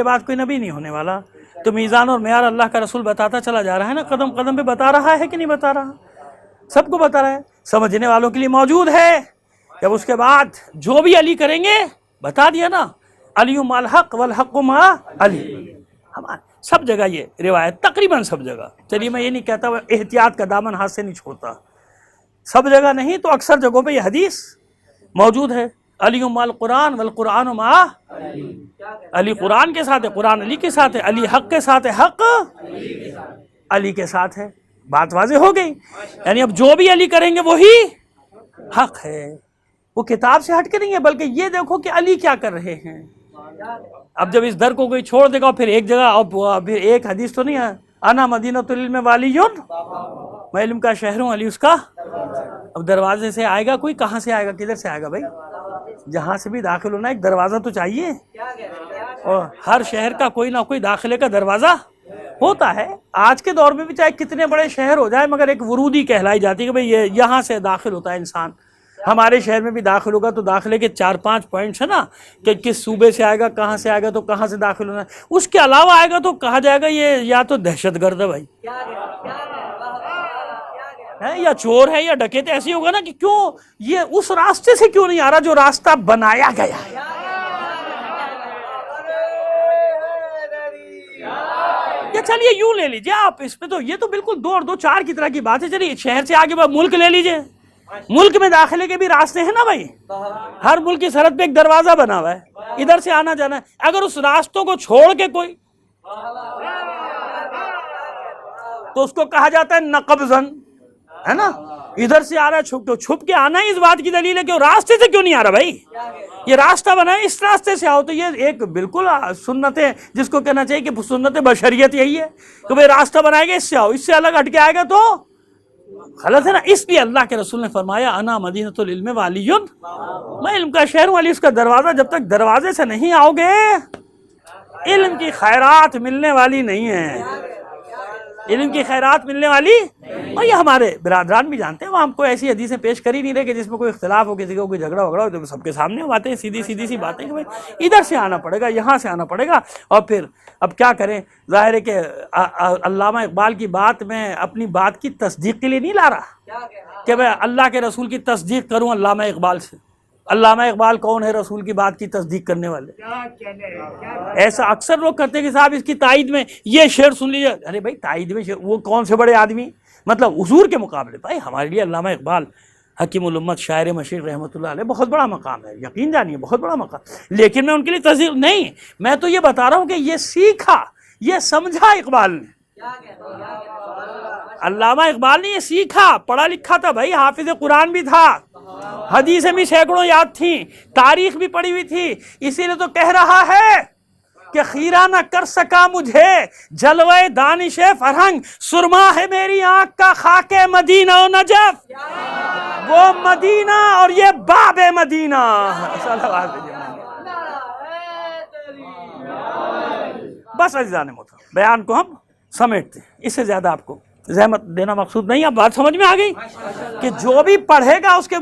بعد کوئی نبی نہیں ہونے والا. تو میزان اور معیار اللہ کا رسول بتاتا چلا جا رہا ہے نا, قدم قدم پہ بتا رہا ہے کہ نہیں بتا رہا؟ سب کو بتا رہا ہے. سمجھنے والوں کے لیے موجود ہے. جب اس کے بعد جو بھی علی کریں گے بتا دیا نا, علی مع الحق والحق مع علی. سب جگہ یہ روایت, تقریباً سب جگہ. چلیے میں یہ نہیں کہتا احتیاط کا دامن ہاتھ سے نہیں چھوڑتا, سب جگہ نہیں تو اکثر جگہوں پہ یہ حدیث موجود ہے. علی مع القرآن والقرآن مع علی. قرآن کے ساتھ ہے, قرآن علی کے ساتھ ہے. علی حق کے ساتھ ہے, حق علی کے ساتھ ہے. بات واضح ہو گئی. یعنی اب جو بھی علی کریں گے وہی حق ہے. وہ کتاب سے ہٹ کے نہیں ہے, بلکہ یہ دیکھو کہ علی کیا کر رہے ہیں. اب جب اس در کو کوئی چھوڑ دے گا پھر ایک جگہ, اب پھر ایک حدیث تو نہیں ہے, انا مدینۃ العلم والی, میں علم کا شہر ہوں, علی اس کا. اب دروازے سے آئے گا کوئی, کہاں سے آئے گا, کدھر سے آئے گا بھائی؟ جہاں سے بھی داخل ہونا ایک دروازہ تو چاہیے, اور ہر شہر کا کوئی نہ کوئی داخلے کا دروازہ ہوتا ہے. آج کے دور میں بھی چاہے کتنے بڑے شہر ہو جائے, مگر ایک ورودی کہلائی جاتی ہے کہ بھئی یہاں سے داخل ہوتا ہے انسان. ہمارے شہر میں بھی داخل ہوگا تو داخلے کے 4-5 پوائنٹس ہیں نا, کہ کس صوبے سے آئے گا, کہاں سے آئے گا, تو کہاں سے داخل ہونا ہے. اس کے علاوہ آئے گا تو کہا جائے گا یہ یا تو دہشت گرد ہے بھائی, یا چور ہے, یا ڈکیت. ایسے ہوگا نا کہ کیوں یہ اس راستے سے کیوں نہیں آ رہا جو راستہ بنایا گیا ہے. یا چلیے یوں لے لیجیے آپ, اس میں تو یہ تو بالکل 2 اور 2 4 کی طرح کی بات ہے. چلیے شہر سے آگے ملک لے لیجیے, ملک میں داخلے کے بھی راستے ہیں نا بھائی. ہر ملک کی سرحد پہ ایک دروازہ بنا ہوا ہے, ادھر سے آنا جانا ہے. اگر اس راستوں کو چھوڑ کے کوئی, تو اس کو کہا جاتا ہے نقبزن, ہے نا. ادھر سے آ رہا ہے چھپ, تو چھپ کے آنا ہی اس بات کی دلیل ہے کہ وہ راستے سے کیوں نہیں آ رہا بھائی. یہ راستہ بنا ہے, اس راستے سے آؤ. تو یہ ایک بالکل سنت ہے, جس کو کہنا چاہیے کہ سنت بشریت یہی ہے کہ بھئی راستہ بنائے گا اس سے آؤ, اس سے الگ ہٹ کے آئے گا تو غلط ہے نا. اس لیے اللہ کے رسول نے فرمایا انا مدینۃ العلم والی, میں علم کا شہر ہوں, علی اس کا دروازہ. جب تک دروازے سے نہیں آؤ گے علم کی خیرات ملنے والی نہیں ہے. علم کی خیرات ملنے والی, اور یہ ہمارے برادران بھی جانتے ہیں. وہ ہم کو ایسی حدیثیں پیش کر ہی نہیں رہے کہ جس میں کوئی اختلاف ہو, کسی کو کوئی جھگڑا وگڑا ہو, تو سب کے سامنے باتیں سیدھی سی باتیں کہ بھائی ادھر سے آنا پڑے گا, یہاں سے آنا پڑے گا. اور پھر اب کیا کریں, ظاہر ہے کہ علامہ اقبال کی بات میں اپنی بات کی تصدیق کے لیے نہیں لا رہا کہ میں اللہ کے رسول کی تصدیق کروں علامہ اقبال سے. علامہ اقبال کون ہے رسول کی بات کی تصدیق کرنے والے؟ ایسا اکثر لوگ کرتے ہیں کہ صاحب اس کی تائید میں یہ شعر سن لیجیے. ارے بھائی تائید میں شعر, وہ کون سے بڑے آدمی, مطلب حضور کے مقابلے. بھائی ہمارے لیے علامہ اقبال حکیم الامت شاعر مشرق رحمۃ اللہ علیہ بہت بڑا مقام ہے, یقین جانیے بہت بڑا مقام. لیکن میں ان کے لیے تصدیق نہیں, میں تو یہ بتا رہا ہوں کہ یہ سیکھا, یہ سمجھا اقبال نے. علامہ اقبال نے یہ سیکھا, پڑھا لکھا تھا بھائی, حافظ قرآن بھی تھا, حدیثیں بھی سینکڑوں یاد تھیں، تاریخ بھی پڑھی ہوئی تھی، اسی لیے تو کہہ رہا ہے کہ خیرہ نہ کر سکا مجھے جلوے دانش فرہنگ، سرما ہے میری آنکھ کا خاک مدینہ و نجف، وہ مدینہ اور یہ باب مدینہ۔ بس عزیزان محترم، بیان کو ہم سمیٹتے ہیں، اس سے زیادہ آپ کو زحمت دینا مقصود نہیں۔ اب بات سمجھ میں آ گئی کہ جو بھی پڑھے گا اس کے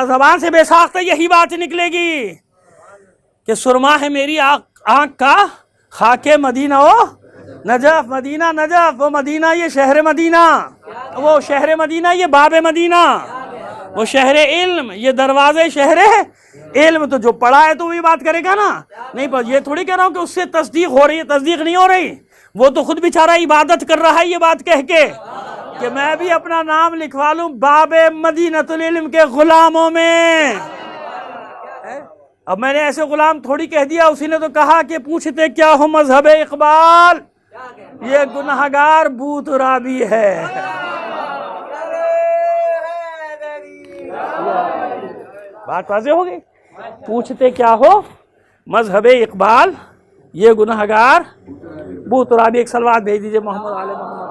زبان سے بے ساختہ یہی بات نکلے گی کہ سرما ہے میری آنکھ کا خاک مدینہ و نجف، مدینہ نجف، وہ مدینہ یہ شہر مدینہ، وہ شہر مدینہ یہ باب مدینہ، وہ شہر علم یہ دروازے شہر علم۔ تو جو پڑھا ہے تو وہی بات کرے گا نا، نہیں پر یہ تھوڑی کہہ رہا ہوں کہ اس سے تصدیق ہو رہی ہے، تصدیق نہیں ہو رہی، وہ تو خود بیچارہ عبادت کر رہا ہے یہ بات کہہ کے کہ میں بھی اپنا نام لکھوا لوں باب مدینۃ العلم کے غلاموں میں۔ اب میں نے ایسے غلام تھوڑی کہہ دیا، اسی نے تو کہا کہ پوچھتے کیا ہو مذہب اقبال، یہ گنہگار بو ترابی ہے۔ بات واضح ہو گئی؟ پوچھتے کیا ہو مذہب اقبال، یہ گنہگار بو ترابی۔ ایک سلوات بھیج دیجئے محمد آل محمد۔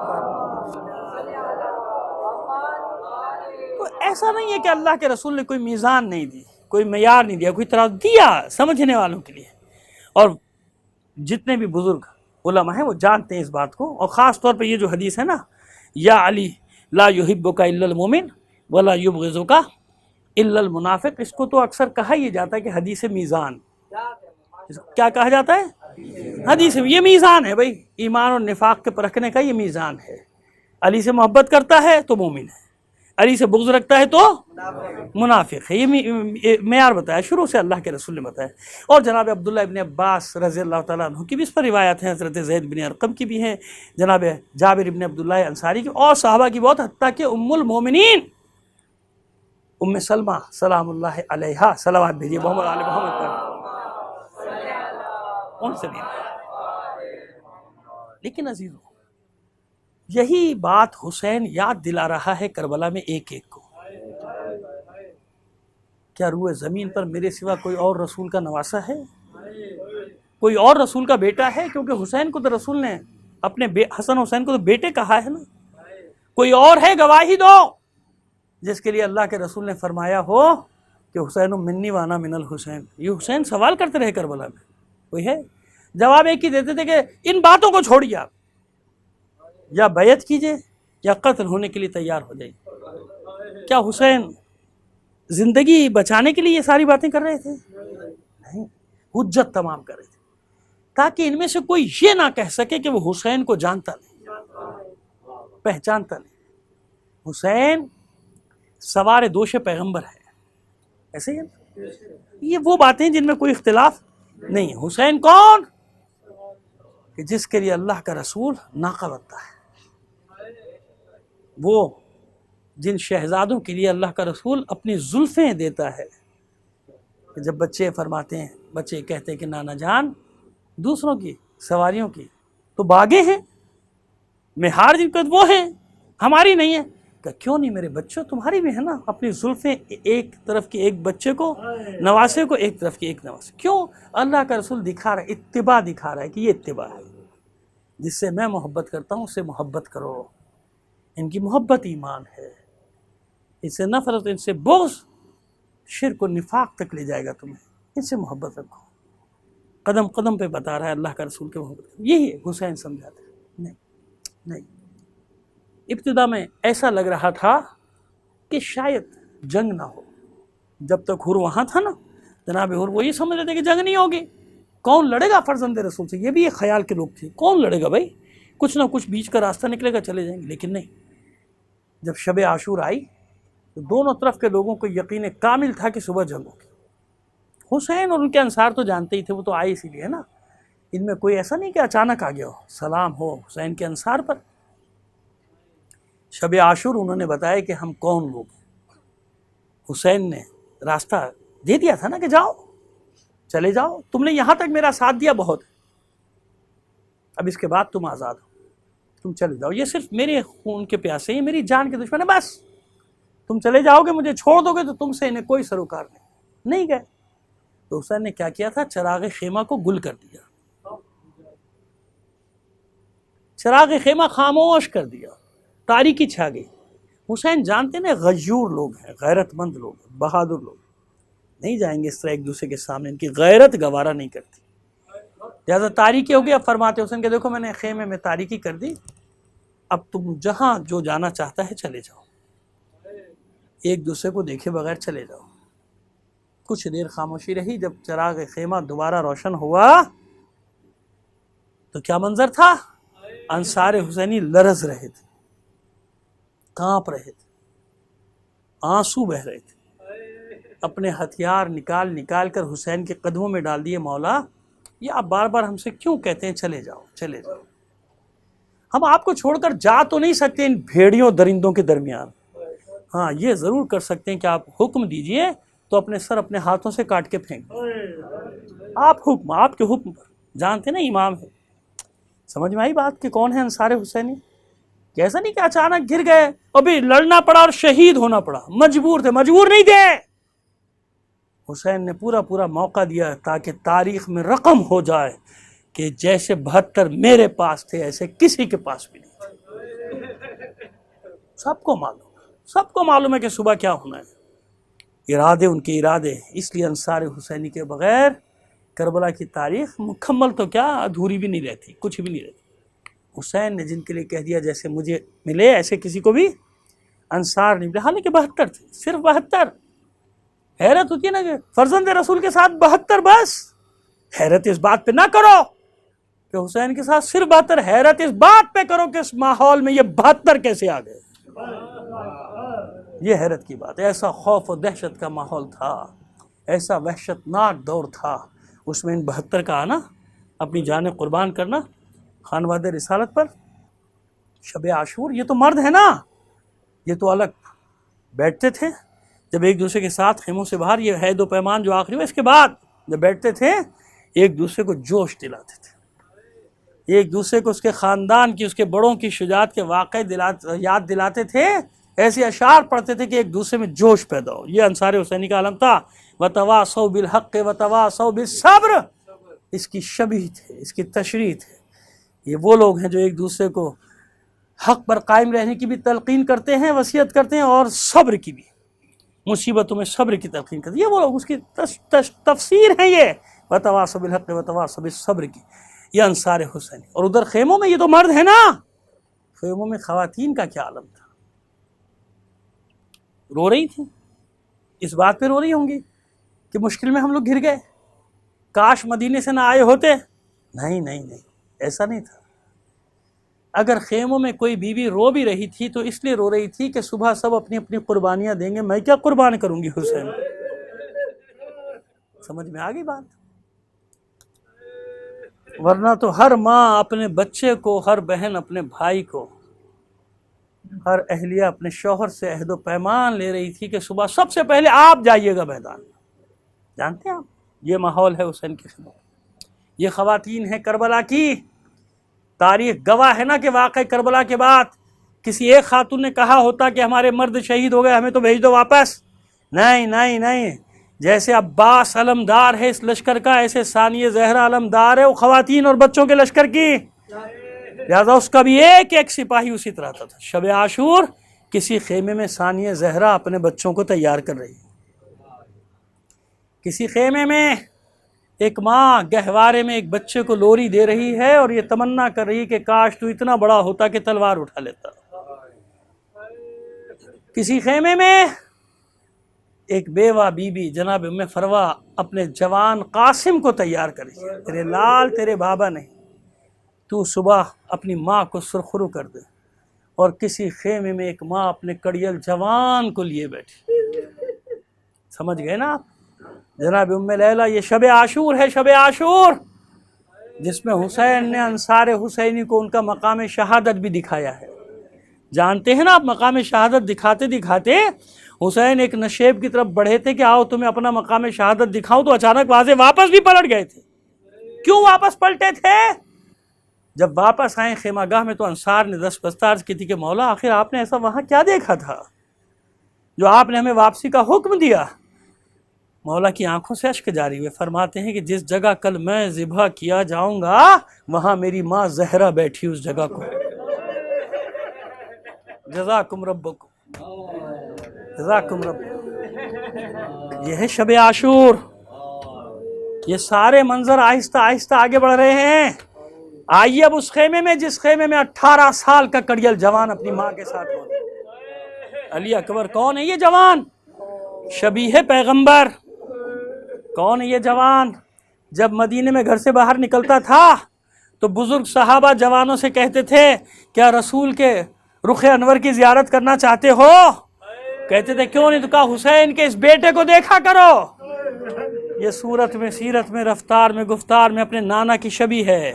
تو ایسا نہیں ہے کہ اللہ کے رسول نے کوئی میزان نہیں دی، کوئی معیار نہیں دیا، کوئی ترازو دیا سمجھنے والوں کے لیے، اور جتنے بھی بزرگ علماء ہیں وہ جانتے ہیں اس بات کو۔ اور خاص طور پہ یہ جو حدیث ہے نا، یا علی لا یحبک الا المومن ولا یبغضک الا المنافق، اس کو تو اکثر کہا ہی جاتا ہے کہ حدیث میزان۔ کیا کہا جاتا ہے؟ حدیث، یہ میزان ہے بھائی، ایمان اور نفاق کے پرکھنے کا یہ میزان ہے۔ علی سے محبت کرتا ہے تو مومن ہے، علی سے بغض رکھتا ہے تو منافق ہے، یہ معیار بتایا شروع سے اللہ کے رسول نے بتایا۔ اور جناب عبداللہ ابن عباس رضی اللہ تعالیٰ عنہ کی بھی اس پر روایت ہیں، حضرت زید بن ارقم کی بھی ہیں، جناب جابر ابن عبداللہ انصاری کی، اور صحابہ کی بہت، حتیٰ کہ ام المومنین ام سلمہ سلام اللہ علیہا، صلوات بھیجیے محمد آل محمد پر، ان سے بھی۔ لیکن عزیزو، یہی بات حسین یاد دلا رہا ہے کربلا میں ایک ایک کو۔ کیا روئے زمین پر میرے سوا کوئی اور رسول کا نواسا ہے؟ کوئی اور رسول کا بیٹا ہے؟ کیونکہ حسین کو تو رسول نے اپنے حسن حسین کو تو بیٹے کہا ہے نا۔ کوئی اور ہے؟ گواہی دو جس کے لیے اللہ کے رسول نے فرمایا ہو کہ حسین منی وانا من الحسین۔ یہ حسین سوال کرتے رہے کربلا میں، کوئی ہے؟ جواب ایک ہی دیتے تھے کہ ان باتوں کو چھوڑیے، آپ یا بیعت کیجئے یا قتل ہونے کے لیے تیار ہو جائیے۔ کیا حسین زندگی بچانے کے لیے یہ ساری باتیں کر رہے تھے؟ نہیں، حجت تمام کر رہے تھے تاکہ ان میں سے کوئی یہ نہ کہہ سکے کہ وہ حسین کو جانتا نہیں، پہچانتا نہیں۔ حسین سوار دوش پیغمبر ہے، ایسے ہی یہ وہ باتیں جن میں کوئی اختلاف نہیں۔ حسین کون؟ کہ جس کے لیے اللہ کا رسول ناقہ بنتا ہے، وہ جن شہزادوں کے لیے اللہ کا رسول اپنی زلفیں دیتا ہے، کہ جب بچے فرماتے ہیں، بچے کہتے ہیں کہ نانا جان دوسروں کی سواریوں کی تو باغیں ہیں، مہار جن کا وہ ہیں، ہماری نہیں ہے۔ کہ کیوں نہیں میرے بچوں، تمہاری بھی ہے نا، اپنی زلفیں ایک طرف کے ایک بچے کو، نواسے کو ایک طرف کے ایک نواسے۔ کیوں؟ اللہ کا رسول دکھا رہا ہے، اتباع دکھا رہا ہے کہ یہ اتباع ہے، جس سے میں محبت کرتا ہوں اس سے محبت کرو، ان کی محبت ایمان ہے، ان سے نفرت، ان سے بغض شرک و نفاق تک لے جائے گا تمہیں، ان سے محبت رکھو۔ قدم قدم پہ بتا رہا ہے اللہ کا رسول کے محبت، یہی حسین سمجھاتے ہیں۔ نہیں، ابتدا میں ایسا لگ رہا تھا کہ شاید جنگ نہ ہو، جب تک حر وہاں تھا نا، جناب حر وہ یہ سمجھ رہے تھے کہ جنگ نہیں ہوگی، کون لڑے گا فرزند رسول سے، یہ بھی ایک خیال کے لوگ تھے، کون لڑے گا بھائی، کچھ نہ کچھ بیچ کا راستہ نکلے گا، چلے جائیں گے۔ لیکن نہیں، جب شب عاشور آئی تو دونوں طرف کے لوگوں کو یقین کامل تھا کہ صبح جنگ ہوگی۔ حسین اور ان کے انصار تو جانتے ہی تھے، وہ تو آئے اسی لیے نا، ان میں کوئی ایسا نہیں کہ اچانک آ گیا ہو، سلام ہو حسین کے انصار پر۔ شب عاشور انہوں نے بتایا کہ ہم کون لوگ ہیں، حسین نے راستہ دے دیا تھا نا کہ جاؤ، چلے جاؤ، تم نے یہاں تک میرا ساتھ دیا بہت، اب اس کے بعد تم آزاد ہو، تم چلے جاؤ، یہ صرف میرے خون کے پیاسے ہیں، میری جان کے دشمن ہے، بس تم چلے جاؤ گے، مجھے چھوڑ دو گے تو تم سے انہیں کوئی سروکار نہیں گئے۔ تو حسین نے کیا کیا تھا؟ چراغ خیمہ کو گل کر دیا، چراغ خیمہ خاموش کر دیا، تاریکی چھا گئی۔ حسین جانتے نا غیور لوگ ہیں، غیرت مند لوگ ہیں، بہادر لوگ، نہیں جائیں گے اس طرح ایک دوسرے کے سامنے، ان کی غیرت گوارا نہیں کرتی، لہٰذا تاریکی ہو گئی۔ اب فرماتے حسین کہ دیکھو میں نے خیمے میں تاریکی کر دی، اب تم جہاں جو جانا چاہتا ہے چلے جاؤ، ایک دوسرے کو دیکھے بغیر چلے جاؤ۔ کچھ دیر خاموشی رہی، جب چراغ خیمہ دوبارہ روشن ہوا تو کیا منظر تھا؟ انصار حسینی لرز رہے تھے، کانپ رہے تھے، آنسو بہہ رہے تھے، اپنے ہتھیار نکال نکال کر حسین کے قدموں میں ڈال دیے، مولا یہ آپ بار بار ہم سے کیوں کہتے ہیں چلے جاؤ چلے جاؤ؟ ہم آپ کو چھوڑ کر جا تو نہیں سکتے ان بھیڑیوں درندوں کے درمیان، ہاں یہ ضرور کر سکتے ہیں کہ آپ حکم دیجئے تو اپنے سر اپنے ہاتھوں سے کاٹ کے پھینک دیں۔ آپ کے حکم پر، جانتے نا امام ہے۔ سمجھ میں آئی بات کہ کون ہے انصار حسینی؟ کہ ایسا نہیں کہ اچانک گر گئے، ابھی لڑنا پڑا اور شہید ہونا پڑا، مجبور تھے، مجبور نہیں تھے۔ حسین نے پورا موقع دیا تاکہ تاریخ میں رقم ہو جائے کہ جیسے 72 میرے پاس تھے ایسے کسی کے پاس بھی نہیں تھے۔ سب کو معلوم ہے کہ صبح کیا ہونا ہے، ارادے ان کے ارادے، اس لیے انصار حسینی کے بغیر کربلا کی تاریخ مکمل تو کیا ادھوری بھی نہیں رہتی، کچھ بھی نہیں رہتی۔ حسین نے جن کے لیے کہہ دیا جیسے مجھے ملے ایسے کسی کو بھی انصار نہیں ملے، حالانکہ 72 تھے، صرف 72۔ حیرت ہوتی ہے نا کہ فرزند رسول کے ساتھ 72، بس حیرت اس بات پہ نہ کرو کہ حسین کے ساتھ صرف 72، حیرت اس بات پہ کرو کہ اس ماحول میں یہ 72 کیسے آ گئے۔ یہ حیرت کی بات ہے، ایسا خوف و دہشت کا ماحول تھا، ایسا وحشت ناک دور تھا، اس میں ان 72 کا آنا، اپنی جانیں قربان کرنا خانواد رسالت پر۔ شب عاشور، یہ تو مرد ہے نا، یہ تو الگ بیٹھتے تھے جب ایک دوسرے کے ساتھ خیموں سے باہر، یہ عہد و پیمان جو آخری ہوا اس کے بعد جب بیٹھتے تھے ایک دوسرے کو جوش دلاتے تھے، ایک دوسرے کو اس کے خاندان کی، اس کے بڑوں کی شجاعت کے واقعے یاد دلاتے تھے، ایسے اشعار پڑھتے تھے کہ ایک دوسرے میں جوش پیدا ہو۔ یہ انصار حسینی کا علم تھا۔ وَتَوَاصَوْا بِالْحَقِّ وَتَوَاصَوْا بِالصَّبْرِ، اس کی شبیہ تھے، اس کی تشریح تھے۔ یہ وہ لوگ ہیں جو ایک دوسرے کو حق پر قائم رہنے کی بھی تلقین کرتے ہیں، وصیت کرتے ہیں، اور صبر کی بھی، مصیبتوں میں صبر کی تلقین کرتے ہیں۔ یہ وہ لوگ، اس کی تفسیر ہے یہ وَتَوَاصَوْا بِالْحَقِّ وَتَوَاصَوْا بِالصَّبْرِ کی، یہ انصار حسینی۔ اور ادھر خیموں میں، یہ تو مرد ہے نا، خیموں میں خواتین کا کیا عالم تھا، رو رہی تھیں، اس بات پہ رو رہی ہوں گی کہ مشکل میں ہم لوگ گر گئے، کاش مدینے سے نہ آئے ہوتے۔ نہیں، ایسا نہیں تھا۔ اگر خیموں میں کوئی بیوی رو بھی رہی تھی تو اس لیے رو رہی تھی کہ صبح سب اپنی اپنی قربانیاں دیں گے، میں کیا قربان کروں گی حسین؟ سمجھ میں آ گئی بات؟ ورنہ تو ہر ماں اپنے بچے کو، ہر بہن اپنے بھائی کو، ہر اہلیہ اپنے شوہر سے عہد و پیمان لے رہی تھی کہ صبح سب سے پہلے آپ جائیے گا میدان میں۔ جانتے ہیں آپ، یہ ماحول ہے حسین کے خلاف، یہ خواتین ہیں کربلا کی۔ تاریخ گواہ ہے نا کہ واقعہ کربلا کے بعد کسی ایک خاتون نے کہا ہوتا کہ ہمارے مرد شہید ہو گئے، ہمیں تو بھیج دو واپس۔ نہیں، جیسے عباس علمدار ہے اس لشکر کا، ایسے ثانیہ زہرا علمدار ہے وہ خواتین اور بچوں کے لشکر کی، لہذا اس کا بھی ایک سپاہی اسی طرح تھا۔ شب عاشور کسی خیمے میں ثانیہ زہرا اپنے بچوں کو تیار کر رہی ہے، کسی خیمے میں ایک ماں گہوارے میں ایک بچے کو لوری دے رہی ہے اور یہ تمنا کر رہی ہے کہ کاش تو اتنا بڑا ہوتا کہ تلوار اٹھا لیتا۔ کسی خیمے میں ایک بیوہ بی بی جناب ام فروہ اپنے جوان قاسم کو تیار کری، تیرے لال تیرے بابا نہیں، تو صبح اپنی ماں کو سرخرو کر دے۔ اور کسی خیمے میں ایک ماں اپنے کڑیل جوان کو لیے بیٹھی۔ سمجھ گئے نا آپ؟ جناب ام لیلہ، یہ شب عاشور ہے، شب عاشور جس میں حسین نے انصار حسینی کو ان کا مقام شہادت بھی دکھایا ہے۔ جانتے ہیں نا آپ، مقام شہادت دکھاتے دکھاتے حسین ایک نشیب کی طرف بڑھے تھے کہ آؤ تمہیں اپنا مقام شہادت دکھاؤں، تو اچانک واضح واپس بھی پلٹ گئے تھے۔ کیوں واپس پلٹے تھے؟ جب واپس آئے خیمہ گاہ میں تو انصار نے دست بستہ عرض کی تھی کہ مولا آخر آپ نے ایسا وہاں کیا دیکھا تھا جو آپ نے ہمیں واپسی کا حکم دیا. مولا کی آنکھوں سے اشک جاری ہوئے. فرماتے ہیں کہ جس جگہ کل میں ذبح کیا جاؤں گا وہاں میری ماں زہرا بیٹھی اس جگہ کو. جزاکم ربکم، جزاکم ربکم. یہ ہے شب عاشور. یہ سارے منظر آہستہ آہستہ آگے بڑھ رہے ہیں. آئیے اب اس خیمے میں جس خیمے میں 18 سال کا کڑیل جوان اپنی ماں کے ساتھ ہو. علی اکبر کون ہے یہ جوان؟ شبیہ پیغمبر. کون ہے یہ جوان؟ جب مدینے میں گھر سے باہر نکلتا تھا تو بزرگ صحابہ جوانوں سے کہتے تھے کیا رسول کے رخ انور کی زیارت کرنا چاہتے ہو؟ کہتے تھے کیوں نہیں. تو کہا حسین کے اس بیٹے کو دیکھا کرو. یہ صورت میں، سیرت میں، رفتار میں، گفتار میں اپنے نانا کی شبیہ ہے.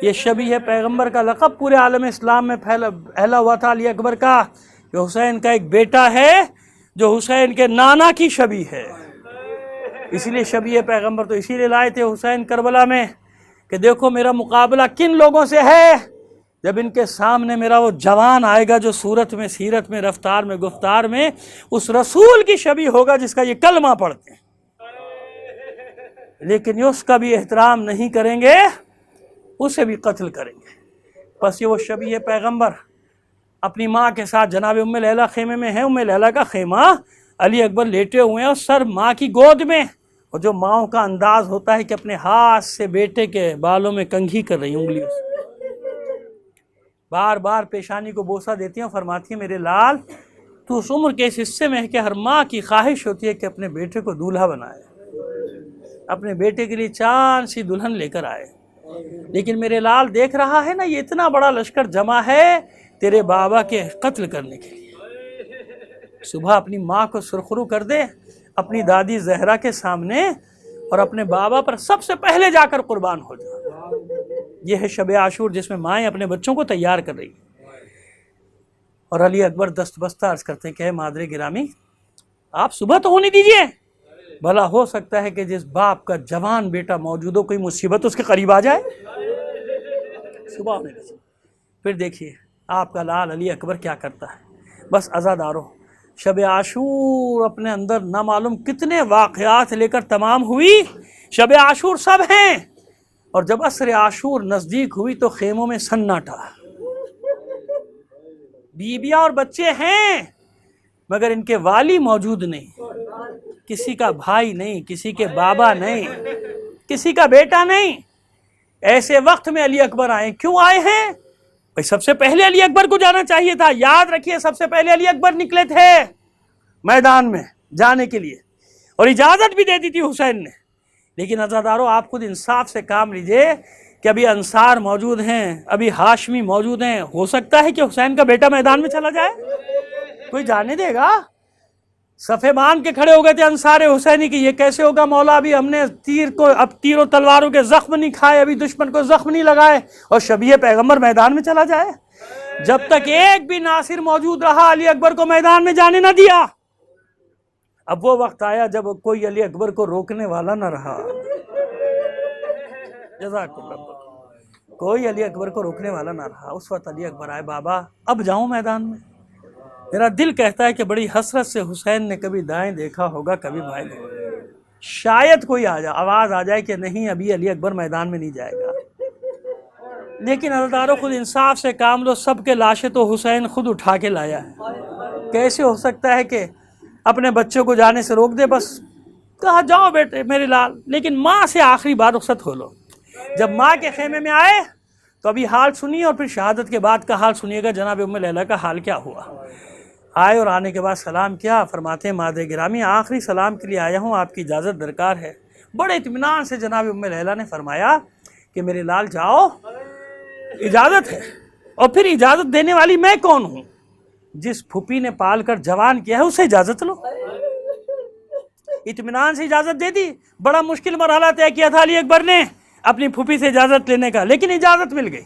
یہ شبیہ پیغمبر کا لقب پورے عالم اسلام میں پھیلا ہوا تھا علی اکبر کا کہ حسین کا ایک بیٹا ہے جو حسین کے نانا کی شبیہ ہے. اسی لیے شبیہ پیغمبر تو اسی لیے لائے تھے حسین کربلا میں کہ دیکھو میرا مقابلہ کن لوگوں سے ہے. جب ان کے سامنے میرا وہ جوان آئے گا جو صورت میں، سیرت میں، رفتار میں، گفتار میں اس رسول کی شبیہ ہوگا جس کا یہ کلمہ پڑھتے ہیں، لیکن یہ اس کا بھی احترام نہیں کریں گے، اسے بھی قتل کریں گے. بس یہ وہ شبیہ پیغمبر اپنی ماں کے ساتھ جناب ام لیلہ خیمے میں ہے. ام لیلہ کا خیمہ، علی اکبر لیٹے ہوئے ہیں اور سر ماں کی گود میں، اور جو ماؤں کا انداز ہوتا ہے کہ اپنے ہاتھ سے بیٹے کے بالوں میں کنگھی کر رہی ہیں، انگلیوں سے بار بار پیشانی کو بوسہ دیتی ہیں. فرماتی ہیں میرے لال تو اس عمر کے اس حصے میں ہے کہ ہر ماں کی خواہش ہوتی ہے کہ اپنے بیٹے کو دولہا بنائے، اپنے بیٹے کے لیے چاند سی دلہن لے کر آئے. لیکن میرے لال دیکھ رہا ہے نا یہ اتنا بڑا لشکر جمع ہے تیرے بابا کے قتل کرنے کے لیے. صبح اپنی ماں کو سرخرو کر دے اپنی دادی زہرا کے سامنے اور اپنے بابا پر سب سے پہلے جا کر قربان ہو جا. یہ ہے شب عاشور جس میں مائیں اپنے بچوں کو تیار کر رہی ہیں. اور علی اکبر دست بستہ عرض کرتے ہیں کہ اے مادر گرامی آپ صبح تو ہونے دیجئے. بھلا ہو سکتا ہے کہ جس باپ کا جوان بیٹا موجود ہو کوئی مصیبت اس کے قریب آ جائے. صبح ہونے دیجئے. پھر دیکھیے آپ کا لال علی اکبر کیا کرتا ہے. بس عزادارو شب عاشور اپنے اندر نہ معلوم کتنے واقعات لے کر تمام ہوئی. شب عاشور سب ہیں، اور جب عصر عاشور نزدیک ہوئی تو خیموں میں سناٹا. بیویاں اور بچے ہیں مگر ان کے والی موجود نہیں، کسی کا بھائی نہیں، کسی کے بابا نہیں، کسی کا بیٹا نہیں. ایسے وقت میں علی اکبر آئے. کیوں آئے ہیں بھائی؟ سب سے پہلے علی اکبر کو جانا چاہیے تھا. یاد رکھیے سب سے پہلے علی اکبر نکلے تھے میدان میں جانے کے لیے، اور اجازت بھی دے دی تھی حسین نے. لیکن عزادارو آپ خود انصاف سے کام لیجئے کہ ابھی انصار موجود ہیں، ابھی ہاشمی موجود ہیں. ہو سکتا ہے کہ حسین کا بیٹا میدان میں چلا جائے؟ کوئی جانے دے گا؟ صفے باندھ کے کھڑے ہو گئے تھے انصار حسینی کی. یہ کیسے ہوگا مولا؟ ابھی ہم نے تیر و تلواروں کے زخم نہیں کھائے، ابھی دشمن کو زخم نہیں لگائے، اور شبیہ پیغمبر میدان میں چلا جائے؟ جب تک ایک بھی ناصر موجود رہا علی اکبر کو میدان میں جانے نہ دیا. اب وہ وقت آیا جب کوئی علی اکبر کو روکنے والا نہ رہا. جزاک اللہ. کوئی علی اکبر کو روکنے والا نہ رہا. اس وقت علی اکبر آئے بابا اب جاؤں میدان میں. میرا دل کہتا ہے کہ بڑی حسرت سے حسین نے کبھی دائیں دیکھا ہوگا کبھی بائیں دیکھا. شاید کوئی آواز آ جائے کہ نہیں ابھی علی اکبر میدان میں نہیں جائے گا. لیکن عزادارو خود انصاف سے کام لو. سب کے لاشیں تو حسین خود اٹھا کے لایا ہے. کیسے ہو سکتا ہے کہ اپنے بچوں کو جانے سے روک دے؟ بس کہا جاؤ بیٹے میرے لال، لیکن ماں سے آخری بار رخصت ہو لو. جب ماں کے خیمے میں آئے تو ابھی حال سنیے اور پھر شہادت کے بعد کا حال سنیے گا جناب ام لیلہ کا حال کیا ہوا. آئے اور آنے کے بعد سلام کیا. فرماتے ہیں مادر گرامی آخری سلام کے لیے آیا ہوں، آپ کی اجازت درکار ہے. بڑے اطمینان سے جناب ام لیلہ نے فرمایا کہ میرے لال جاؤ، اجازت ہے. اور پھر اجازت دینے والی میں کون ہوں؟ جس پھوپھی نے پال کر جوان کیا ہے اسے اجازت لو. اطمینان سے اجازت دے دی. بڑا مشکل مرحلہ طے کیا تھا علی اکبر نے اپنی پھوپھی سے اجازت لینے کا، لیکن اجازت مل گئی.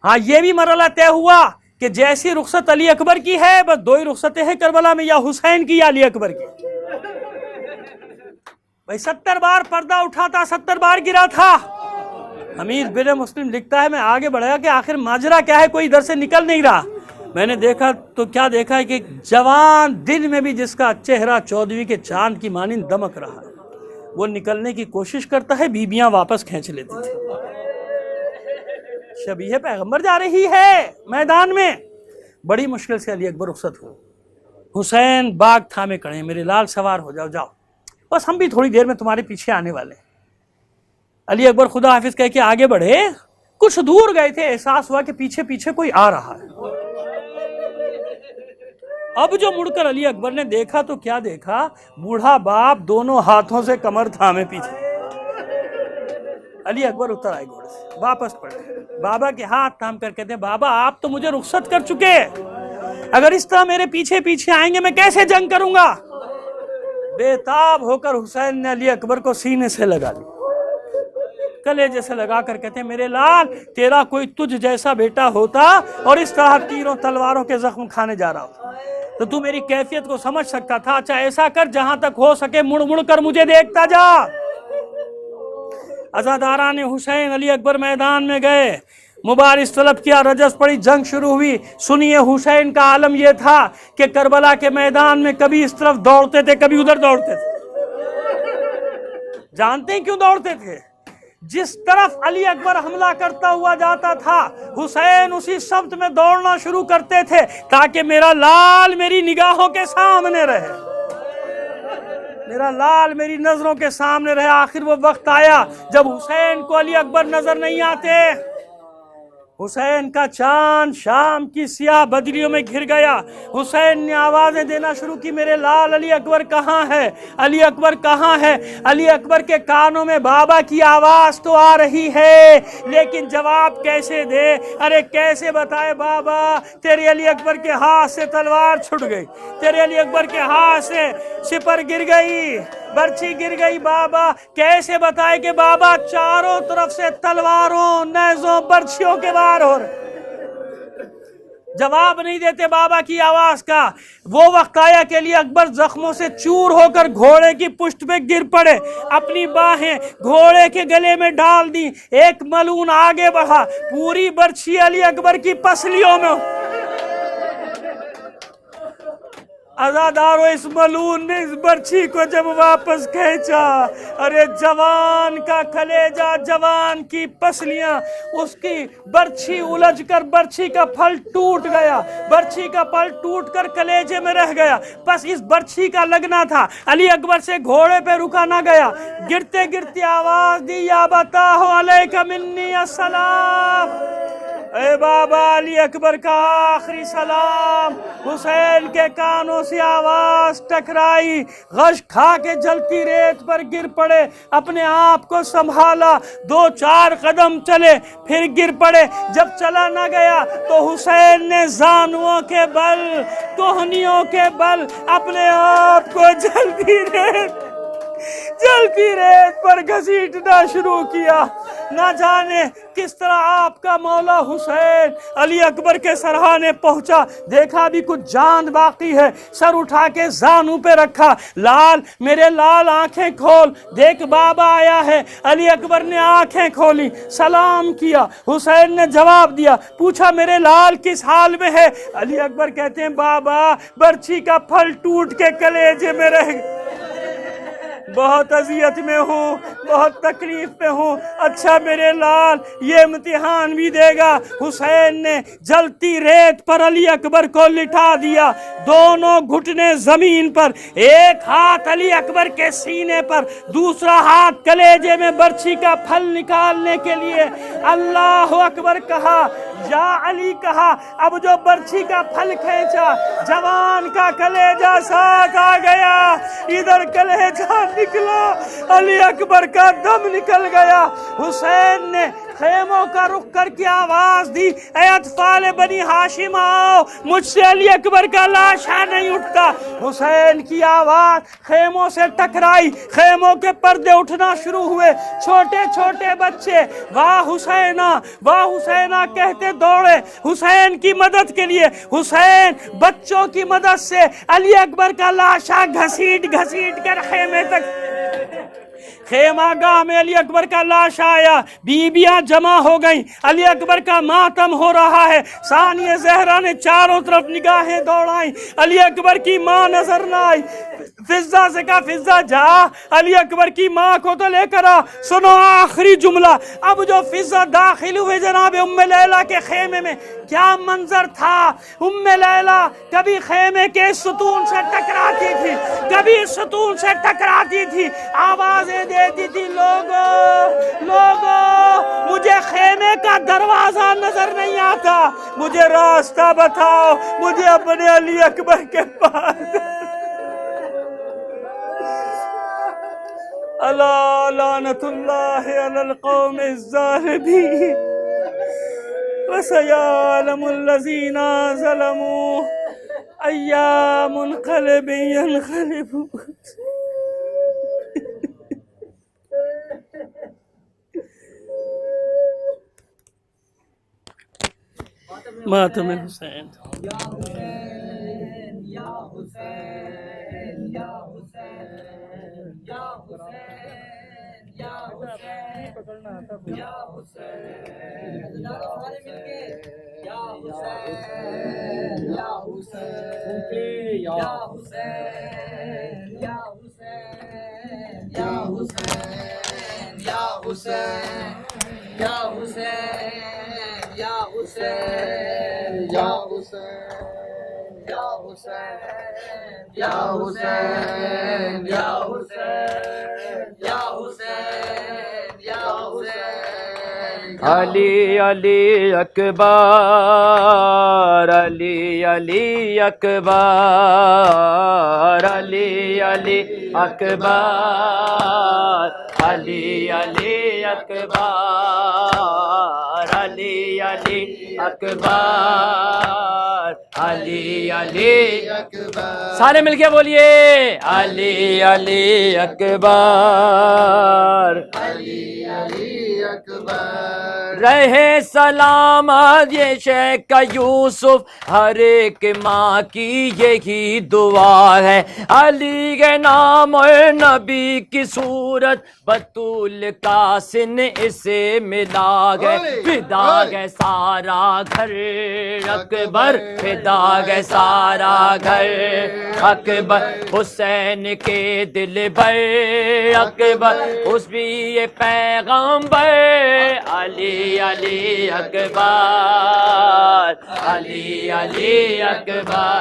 ہاں یہ بھی مرحلہ طے ہوا کہ جیسی رخصت علی اکبر کی ہے بس دو ہی رخصتیں ہیں کربلا میں، یا حسین کی یا علی اکبر کی. بھائی 70 بار پردہ اٹھا تھا، 70 بار گرا تھا. امیر بن مسلم لکھتا ہے میں آگے بڑھایا کہ آخر ماجرا کیا ہے، کوئی ادھر سے نکل نہیں رہا. میں نے دیکھا تو کیا دیکھا ہے کہ جوان دن میں بھی جس کا چہرہ 14ویں کے چاند کی مانند دمک رہا ہے، وہ نکلنے کی کوشش کرتا ہے، بیویاں واپس کھینچ لیتی تھی۔ شبیہ پیغمبر جا رہی ہے میدان میں، بڑی مشکل سے علی اکبر رخصت ہو۔ حسین باغ تھامے کھڑے ہیں، میرے لال سوار ہو جاؤ، جاؤ بس ہم بھی تھوڑی دیر میں تمہارے پیچھے آنے والے ہیں۔ علی اکبر خدا حافظ کہہ کے آگے بڑھے، کچھ دور گئے تھے، احساس ہوا کہ پیچھے پیچھے کوئی آ رہا ہے۔ اب جو مڑ کر علی اکبر نے دیکھا تو کیا دیکھا، بوڑھا باپ دونوں ہاتھوں سے کمر تھامے پیچھے۔ علی اکبر اتر آئے گھوڑے سے، واپس پڑھے، بابا کے ہاتھ تھام کر کہتے ہیں بابا آپ تو مجھے رخصت کر چکے، اگر اس طرح میرے پیچھے پیچھے آئیں گے میں کیسے جنگ کروں گا؟ بے تاب ہو کر حسین نے علی اکبر کو سینے سے لگا لی، کلیجے سے لگا کر کہتے ہیں میرے لال تیرا کوئی تجھ جیسا بیٹا ہوتا اور اس طرح تیروں تلواروں کے زخم کھانے جا رہا ہوتا تو تو میری کیفیت کو سمجھ سکتا تھا۔ اچھا ایسا کر جہاں تک ہو سکے مڑ مڑ کر مجھے دیکھتا جا۔ عزاداران حسین علی اکبر میدان میں گئے، مبارز طلب کیا، رجز پڑی، جنگ شروع ہوئی۔ سنیے حسین کا عالم یہ تھا کہ کربلا کے میدان میں کبھی اس طرف دوڑتے تھے کبھی ادھر دوڑتے تھے۔ جانتے ہیں کیوں دوڑتے تھے؟ جس طرف علی اکبر حملہ کرتا ہوا جاتا تھا حسین اسی سمت میں دوڑنا شروع کرتے تھے تاکہ میرا لال میری نگاہوں کے سامنے رہے، میرا لال میری نظروں کے سامنے رہے۔ آخر وہ وقت آیا جب حسین کو علی اکبر نظر نہیں آتے، حسین کا چاند شام کی سیاہ بدریوں میں گھر گیا۔ حسین نے آوازیں دینا شروع کی، میرے لال علی اکبر کہاں ہے، علی اکبر کہاں ہے؟ علی اکبر کے کانوں میں بابا کی آواز تو آ رہی ہے لیکن جواب کیسے دے؟ ارے کیسے بتائے بابا تیرے علی اکبر کے ہاتھ سے تلوار چھٹ گئی، تیرے علی اکبر کے ہاتھ سے سپر گر گئی، برچھی گر گئی۔ بابا کیسے بتائے کہ بابا چاروں طرف سے تلواروں نیزوں برچھیوں کے وار ہو رہے، جواب نہیں دیتے بابا کی آواز کا۔ وہ وقت آیا کہ علی اکبر زخموں سے چور ہو کر گھوڑے کی پشت پہ گر پڑے، اپنی باہیں گھوڑے کے گلے میں ڈال دی، ایک ملون آگے بڑھا، پوری برچھی علی اکبر کی پسلیوں میں۔ عزادارو اس ملون نے اس برچھی کو جب واپس کھینچا، ارے جوان کا کلیجہ، جوان کی پسلیاں، اس کی برچھی الجھ کر برچھی کا پھل ٹوٹ گیا، برچھی کا پھل ٹوٹ کر کلیجے میں رہ گیا۔ بس اس برچھی کا لگنا تھا، علی اکبر سے گھوڑے پہ رکا نہ گیا، گرتے گرتے آواز دی، یا بتاہو علیک منی السلام، اے بابا علی اکبر کا آخری سلام۔ حسین کے کانوں سے آواز ٹکرائی، غش کھا کے جلتی ریت پر گر پڑے، اپنے آپ کو سنبھالا، 2-4 قدم چلے پھر گر پڑے۔ جب چلا نہ گیا تو حسین نے زانوؤں کے بل، کوہنیوں کے بل اپنے آپ کو جلتی ریت پر گھسیٹنا شروع کیا۔ نہ جانے کس طرح آپ کا مولا حسین علی اکبر کے سرہانے پہنچا، دیکھا بھی کچھ جان باقی ہے، سر اٹھا کے زانو پہ رکھا، لال میرے لال آنکھیں کھول، دیکھ بابا آیا ہے۔ علی اکبر نے آنکھیں کھولی، سلام کیا، حسین نے جواب دیا، پوچھا میرے لال کس حال میں ہے؟ علی اکبر کہتے ہیں بابا برچھی کا پھل ٹوٹ کے کلیجے میں رہ گیا، بہت اذیت میں ہوں، بہت تکلیف میں ہوں۔ اچھا میرے لال یہ امتحان بھی دے گا۔ حسین نے جلتی ریت پر علی اکبر کو لٹا دیا، دونوں گھٹنے زمین پر، ایک ہاتھ علی اکبر کے سینے پر، دوسرا ہاتھ کلیجے میں برچھی کا پھل نکالنے کے لیے اللہ اکبر کہا، یا علی کہا۔ اب جو برچھی کا پھل کھینچا، جوان کا کلیجہ ساتھ آ گیا، ادھر کلیجہ نکلا، علی اکبر کا دم نکل گیا۔ حسین نے خیموں کا رخ کر کے آواز دی، اے اطفال بنی ہاشم آؤ، مجھ سے علی اکبر کا لاشا نہیں اٹھتا۔ حسین کی آواز خیموں سے ٹکرائی، خیموں کے پردے اٹھنا شروع ہوئے، چھوٹے چھوٹے بچے واہ حسینہ واہ حسینہ کہتے دوڑے حسین کی مدد کے لیے۔ حسین بچوں کی مدد سے علی اکبر کا لاشا گھسیٹ گھسیٹ کر خیمے تک خیمہ گاہ میں علی اکبر کا لاش آیا، بیویاں جمع ہو گئیں، علی اکبر کا ماتم ہو رہا ہے، ثانیہ زہرا نے چاروں طرف نگاہیں دوڑائیں، علی اکبر کی ماں نظر نہ آئی۔ فضہ سے کہا فضہ جا علی اکبر کی ماں کو تو لے کر آ۔ سنو آخری جملہ۔ اب جو فضہ داخل ہوئے جناب ام لیلہ کے خیمے میں، کیا منظر تھا۔ ام لیلہ کبھی خیمے کے ستون سے ٹکراتی تھی، کبھی ستون سے ٹکراتی تھی، آوازیں دیتی تھی، لوگو مجھے خیمے کا دروازہ نظر نہیں آتا، مجھے راستہ بتاؤ، مجھے اپنے علی اکبر کے پاس۔ الا لعنت اللہ علی القوم الظالمین وسيعلم الذين ظلموا أي منقلب ينقلبون۔ ماتم حسین۔ علی علی اکبر، علی علی اکبر، علی علی اکبر، علی علی اکبر، علی علی اکبر، علی علی اکبر۔ سارے مل کے بولیے علی علی اکبر، علی علی اکبر۔ رہے سلامت یہ شیخ کا یوسف، ہر ایک ماں کی یہی دعا ہے، علی کے نام اور نبی کی صورت، بطول کا سن اسے ملا گئے، فدا گئے سارا گھر اکبر، فدا گئے سارا گھر اکبر، حسین کے دل بر اکبر، اس بھی یہ پیغمبر، علی علی اکبر، علی علی اکبر۔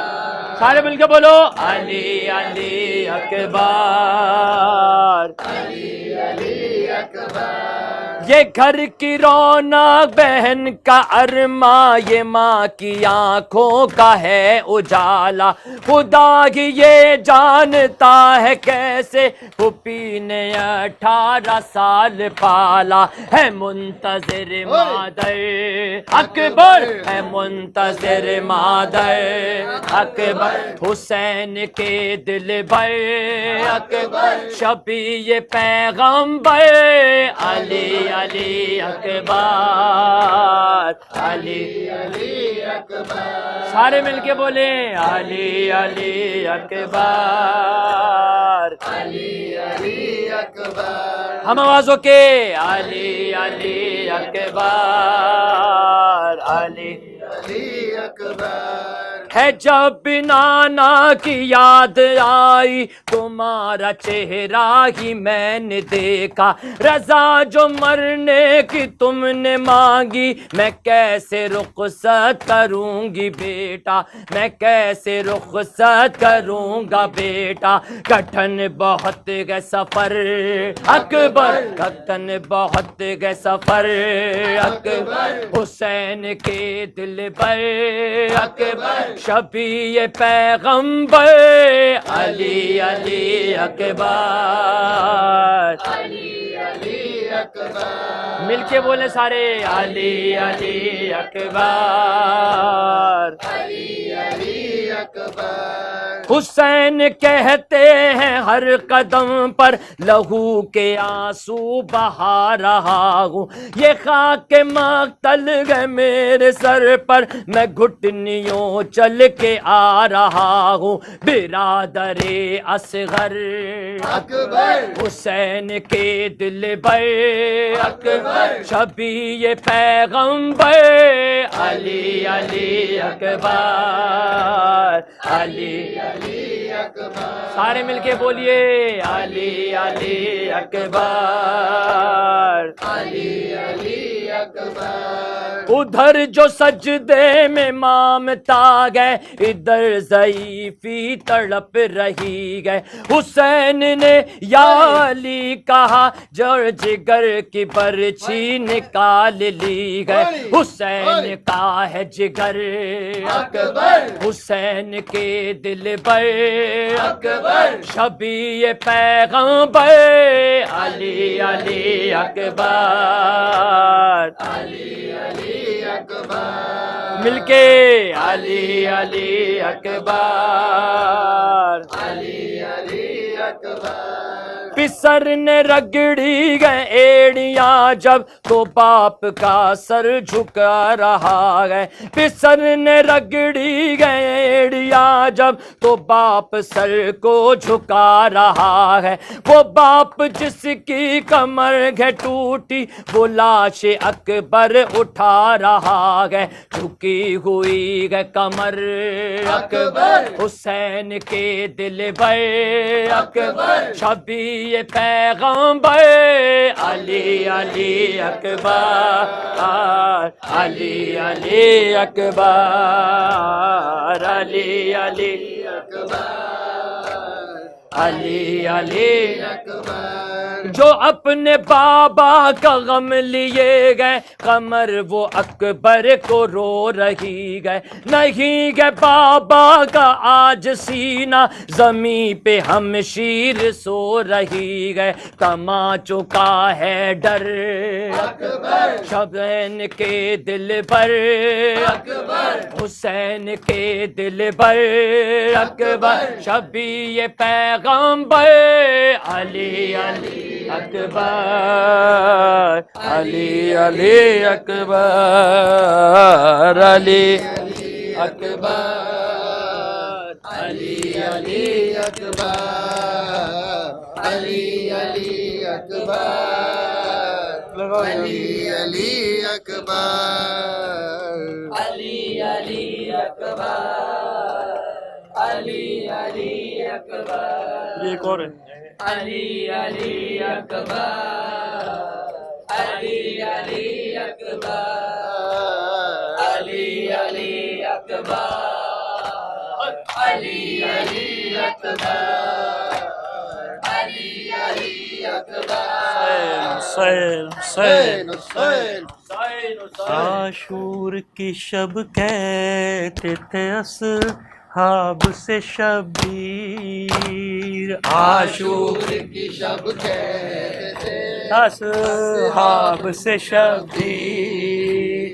سارے مل کے بولو علی علی اکبر، علی علی اکبر۔ یہ گھر کی رونق بہن کا ارماں، یہ ماں کی آنکھوں کا ہے اجالا، خدا ہی یہ جانتا ہے کیسے پھوپھی نے 18 سال پالا، ہے منتظر مادر اکبر، ہے منتظر مادر اکبر، حسین کے دل بر اکبر، شبیہ پیغمبر، علی علی اکبر، علی علی اکبر۔ سارے مل کے بولے علی علی اکبر، علی علی اکبر۔ ہم آوازوں کے علی علی اکبر، علی علی اکبر۔ ہے جب نانا کی یاد آئی، تمہارا چہرہ ہی میں نے دیکھا، رضا جو مرنے کی تم نے مانگی، میں کیسے رخصت کروں گی بیٹا، میں کیسے رخصت کروں گا بیٹا، کٹھن بہت گئے سفر اکبر، کٹھن بہت گئے سفر اکبر، حسین کے دل پر اکبر، شبیہ پیغمبر، علی علی اکبر، علی علی اکبر۔ مل کے بولے سارے علی علی اکبر، علی علی اکبر۔ حسین کہتے ہیں ہر قدم پر لہو کے آنسو بہا رہا ہوں، یہ خاک مقتل ہے میرے سر پر، میں گھٹنیوں چل کے آ رہا ہوں، برادر اصغر اکبر حسین کے دل بر اکبر شبیہ پیغمبر علی علی اکبر علی علی اکبر، سارے مل کے بولیے علی علی اکبر علی علی اکبر۔ ادھر جو سجدے میں مامتا گئے، ادھر ضعیفی تڑپ رہی گئے، حسین نے یا علی کہا جڑ جگر کی برچھی نکال لی گئے، حسین کا ہے جگر اکبر حسین کے دل پر اکبر شبیہ پیغمبر علی علی اکبر علی علی اکبر، مل کے علی علی اکبر علی علی اکبر۔ پسر نے رگڑی گئے ایڑیاں جب تو باپ کا سر جھکا رہا ہے، پسر نے رگڑی گئے ایڑیاں جب تو باپ سر کو جھکا رہا ہے، وہ باپ جس کی کمر ہے ٹوٹی وہ لاش اکبر اٹھا رہا ہے، جھکی ہوئی ہے کمر اکبر حسین کے دل پر اکبر شبیہ پیغمبر علی علی اکبر علی علی اکبر علی علی اکبر علی علی اکبر۔ جو اپنے بابا کا غم لیے گئے قمر وہ اکبر کو رو رہی گئے، نہیں گئے بابا کا آج سینہ زمین پہ ہم شیر سو رہی گئے، کما چکا ہے ڈر اکبر حسین کے دل پر اکبر حسین کے دل پر اکبر شبیہ پیغمبر علی علی اکبر علی علی اکبر علی اکبر علی علی اکبر علی علی اکبر علی علی اکبر علی علی اکبر علی علی اکبر، یہ ایک اور ہے علی علی اکبر علی علی اکبر علی علی اکبر علی علی اکبر علی علی اکبر حسین حسین حسین عاشور کی شب کہتے تھے اصحاب سے شبیر، عاشور کی شب کہتے تھے اصحاب سے شبیر،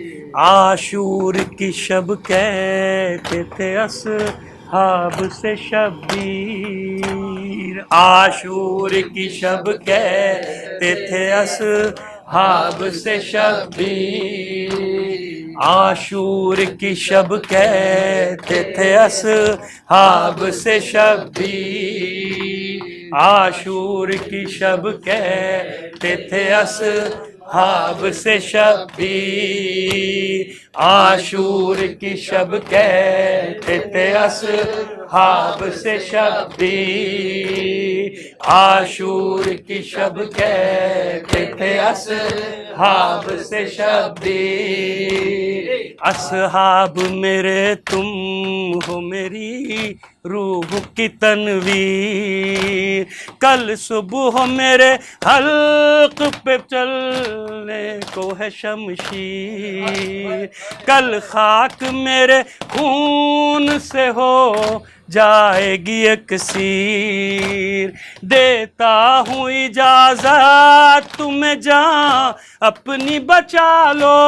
عاشور کی شب کہتے تھے اصحاب سے شبیر، عاشور کی شب کہتے تھے اصحاب سے شبیر، عاشور کی شب کہتے تھے اصحاب سے شبیر، عاشور کی شب کہتے تھے اصحاب سے شبیر، عاشور کی شب کہتے تھے اصحاب سے شبیر، عاشور کی شب کہتے تھے اصحاب سے شبیر، اصحاب میرے تم ہو میری روح کی تنویر، کل صبح میرے حلق پہ چلنے کو ہے شمشیر، کل خاک میرے خون سے ہو جائے گی اکسیر. دیتا ہوں اجازت تمہیں جان اپنی بچا لو.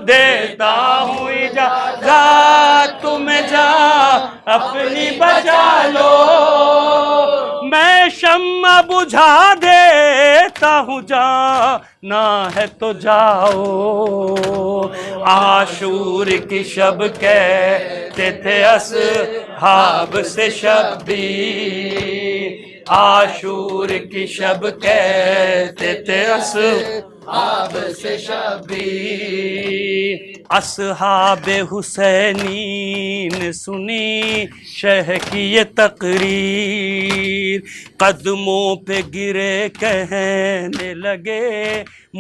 دیتا ہوں اجازت تمہیں جان اپنی بچا لو. میں شمع بجھا دیتا ہوں جانا ہے تو جاؤ. عاشور کی شب کہتے تھے اصحاب سے شبیر. عاشور کی شب کہتے تھے اصحاب سے شبیر. اصحاب حسینین سنی شہ کی یہ تقریر. قدموں پہ گرے کہنے لگے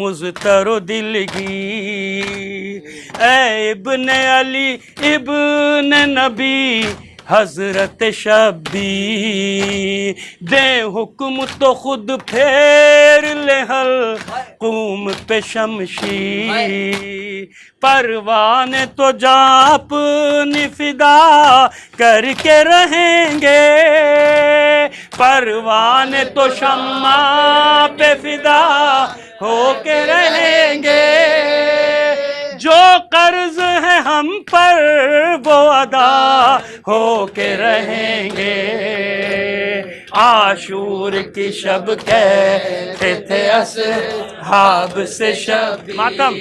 مضطر و دلگیر. اے ابن علی ابن نبی حضرت شبیر. دے حکم تو خود پھیر لے حلقوم پہ شمشیر. پروانے تو جاں اپنی فدا کر کے رہیں گے. پروانے تو شمع پہ فدا ہو کے رہیں گے. جو قرض ہے ہم پر وہ ادا ہو کے رہیں گے. عاشور کی شب کہتے تھے اصحاب سے شبیر. ماتم.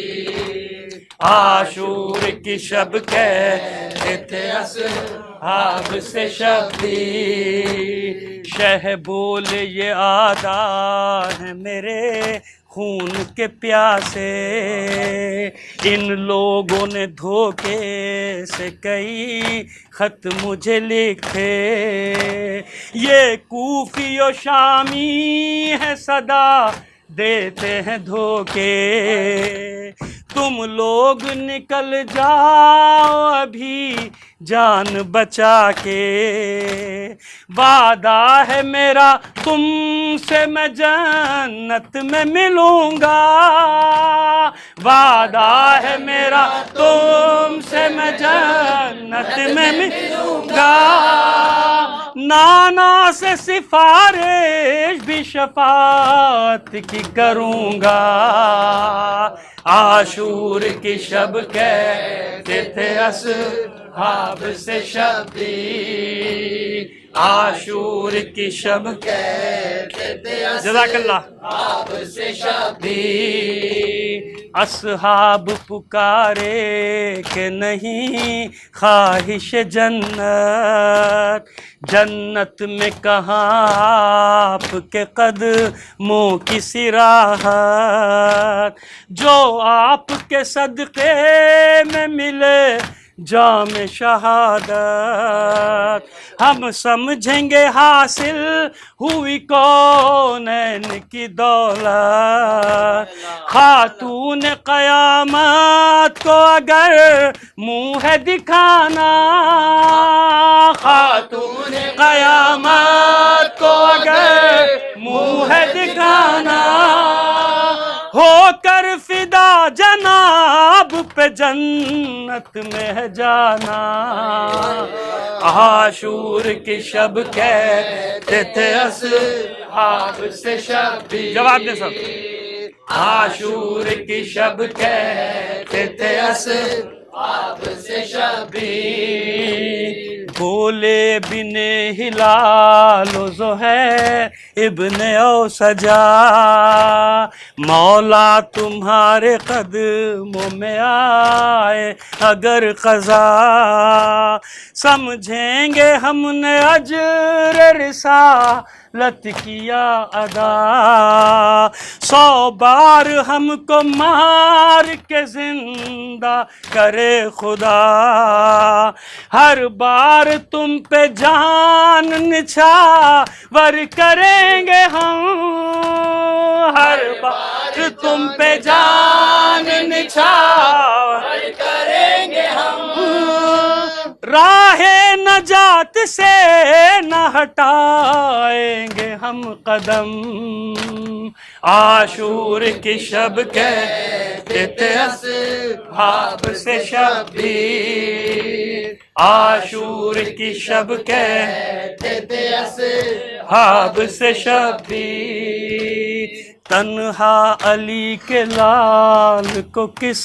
عاشور کی شب کہتے تھے اصحاب سے شبیر. شہ بول یہ آدھا ہے میرے خون کے پیاسے. ان لوگوں نے دھوکے سے کئی خط مجھے لکھے. یہ کوفی و شامی ہے صدا دیتے ہیں دھوکے. تم لوگ نکل جاؤ ابھی جان بچا کے. وعدہ ہے میرا تم سے میں جنت میں ملوں گا. وعدہ ہے میرا تم سے میں جنت میں ملوں گا. نانا سے سفارش بھی شفاعت کی کروں گا. عاشور کی شب کہتے تھے اصحاب سے شبیر. عاشور کی شب کہتے تھے اصحاب سے شبیر. اصحاب پکارے کہ نہیں خواہش جنت. جنت میں کہاں آپ کے قدموں کی سراحت. جو آپ کے صدقے میں ملے جام شہادت. ہم سمجھیں گے حاصل ہوئی کونین کی دولت. خاتون قیامت کو اگر منہ ہے دکھانا. خاتون قیامت کو اگر منہ ہے دکھانا. ہو کر فدا جناب پہ جنت میں ہے جانا. عاشور کی شب کہتے تھے اصحاب سے شبیر. جواب دیں سب. عاشور کی شب کہتے تھے اصحاب سے شبیر. بولے بن ہلال و زہیر ابن اوسجا. مولا تمہارے قدموں میں آئے اگر قضا. سمجھیں گے ہم نے اجر رسالت کیا ادا. 100 بار ہم کو مار کے زندہ کرے خدا. ہر بار تم پہ جان نچھاور کریں گے ہم. ہر بار تم پہ جان نچھاور کریں گے ہم. راہ نجات سے نہ ہٹائیں گے ہم قدم. عاشور کی شب کہتے تھے اصحاب سے شبیر. عاشور کی شب کہتے تھے اصحاب سے شبیر، تنہا علی کے لال کو کس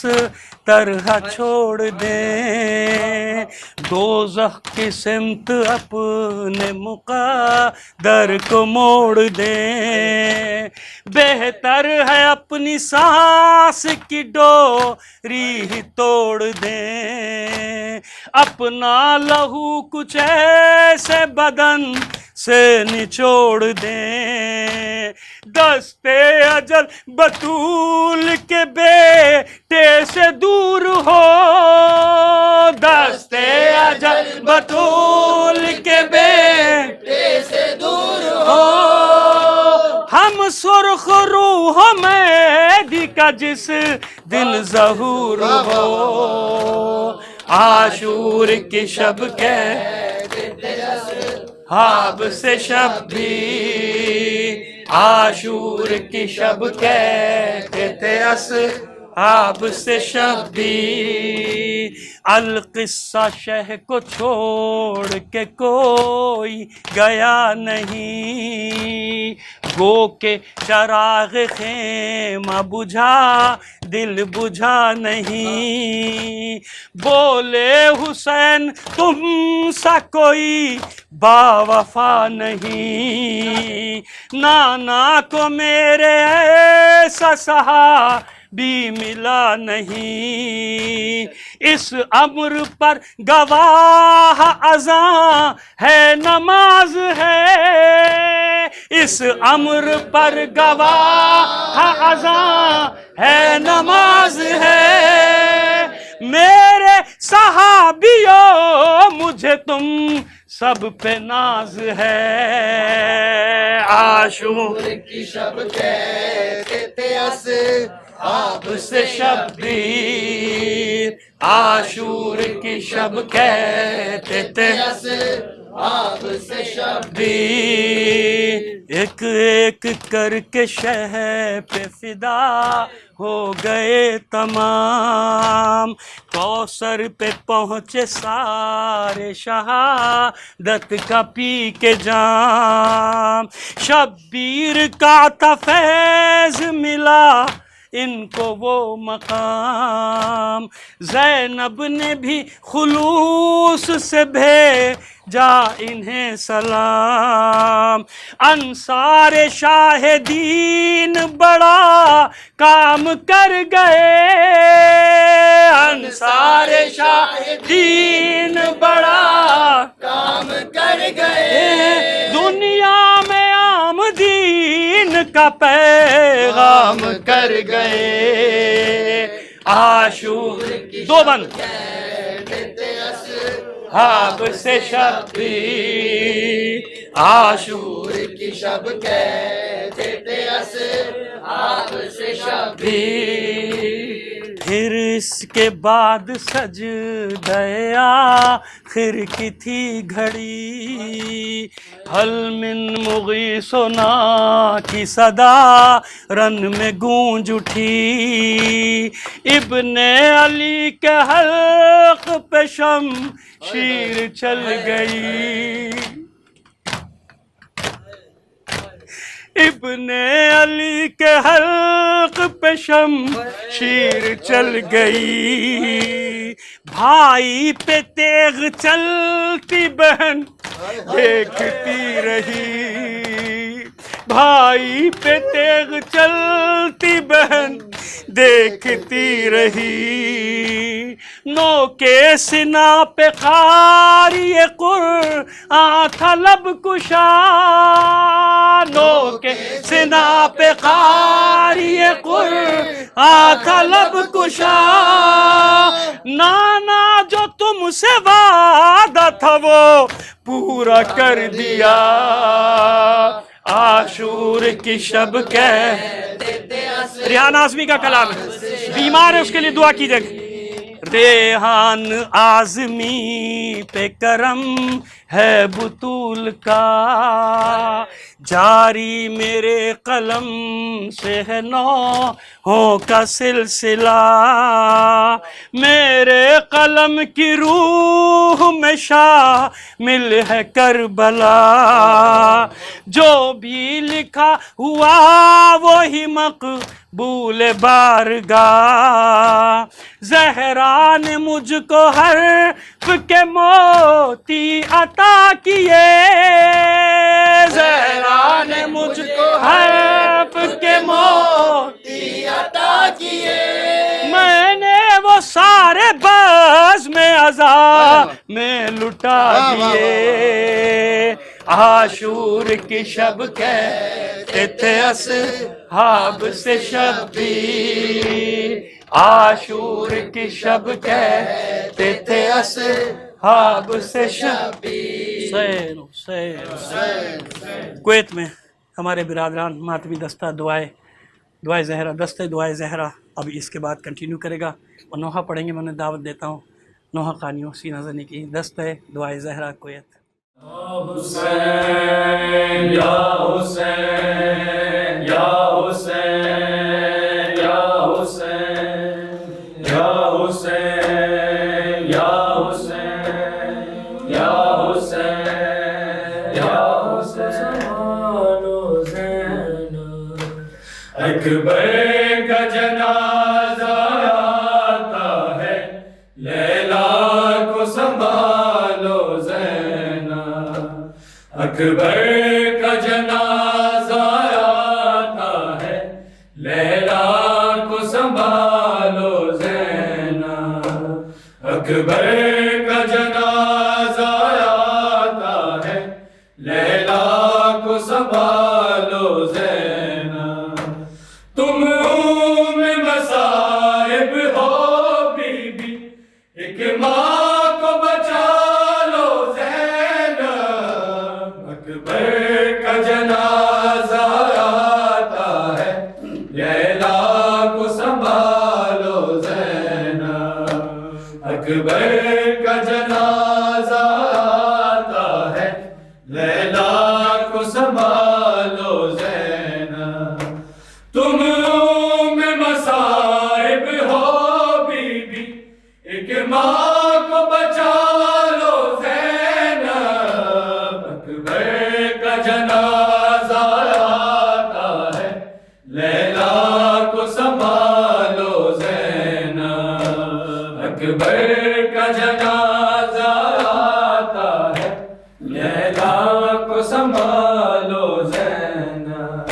طرح چھوڑ دیں، دوزخ کی سمت اپنے مقدر کو موڑ دیں، بہتر ہے اپنی سانس کی ڈوری ہی توڑ دیں، اپنا لہو کچھ ایسے بدن سے نچوڑ دیں، دستے اجل بطول کے بیٹے سے دور ہو، دستے اجل بطول کے بیٹے سے دور ہو، ہم سرخ روح مہدی کا جس دن ظہور ہو، عاشور کی شب کہتے تھے اصحاب سے شبیر، عاشور کی شب کہتے تھے اصحاب سے شبیر، القصہ شہ کو چھوڑ کے کوئی گیا نہیں، گو کہ چراغ خیمہ بجھا دل بجھا نہیں، بولے حسین تم سا کوئی با وفا نہیں، نانا کو میرے ایسا صحابی ملا نہیں، اس امر پر گواہ اذاں ہے نماز ہے، اس امر پر گواہ اذاں ہے نماز ہے، میرے صحابیوں مجھے تم سب پہ ناز ہے، عاشور کی شب کہتے تھے اصحاب سے شبیر، عاشور کی شب کہتے تھے اصحاب سے شبیر، ایک ایک کر کے شہ پہ فدا ہو گئے تمام، کوثر پہ پہنچے سارے شہادت کا پی کے جام، شبیر کا تھا فیض ملا ان کو وہ مقام، زینب نے بھی خلوص سے بھیجا انہیں سلام، انصار شاہدین بڑا کام کر گئے، انصار شاہدین بڑا کام کر گئے، دنیا میں آمدین کا پیغام کر گئے، عاشور دو بند اصحاب سے شبیر، عاشور کی شب کہتے تھے اصحاب سے شبیر، پھر اس کے بعد سجدہ آخر کی تھی گھڑی، حل من مغیثنا کی صدا رن میں گونج اٹھی، ابن علی کے حلق پہ شمشیر چل گئی، ابن علی کے حلق پہ شمشیر چل گئی، بھائی پہ تیغ چلتی بہن دیکھتی رہی، بھائی پہ تیغ چلتی بہن دیکھتی رہی، نو کے سنا پہ قاری قرآن تھا لب کشا، نو کے سنا پہ قاری قرآن تھا لب کشا، نانا جو تم سے وعدہ تھا وہ پورا کر دیا، عاشور کی شب کہتے تھے ریحان اعظمی کا کلام ہے، بیمار ہے اس کے لیے دعا کیجئے، ریحان اعظمی پہ کرم ہے بطول کا، جاری میرے قلم سے ہے نوحوں کا سلسلہ، میرے قلم کی روح میں شامل ہے کربلا، جو بھی لکھا ہوا وہی مقبول بارگاہ، زہرا نے مجھ کو حرف کے موتی عطا کیے، زہرا نے مجھ کو حرف کے موتی عطا کیے، میں نے وہ سارے بز میں عزا میں لٹا دیے، عاشور کی شب کہتے تھے اصحاب سے شبیر، عاشور کی شب کہتے تھے اصحاب سے شبیر۔ کویت میں ہمارے برادران ماتمی دستہ دعائے زہرا، دستہ دعائے زہرا اب اس کے بعد کنٹینیو کرے گا اور نوحہ پڑھیں گے۔ میں انہیں دعوت دیتا ہوں نوحہ قانیوں سینہ زنی کی، دستہ دعائے زہرا کویت۔ حسین یا حسین یا حسین یا حسین یا حسین یا حسین یا حسین یا حسین اکبر کا جنازہ آتا ہے، لیلا کو سنبھالو زینب، اکبر کا جنازہ آتا ہے، لیلا کو سنبھالو زینب، اکبر کا جنازہ آتا ہے، لیلا کو سنبھالو زینب، تم مصائب ہو بی بی، ایک ماں کو بچا لو زینب، اکبر کا جنازہ آتا ہے، لیلا کو سنبھالو زینب، اکبر کا جنازہ آتا ہے، لیلا کو سنبھالو زینب، تم مصائب ہو بی بی، ایک ماں کو بچا لو زینب، اکبر کا جنازہ آتا ہے، لیلا کو سنبھالو زینب، اکبر کا جنازہ آتا ہے، لیلا کو سنبھالو زینب،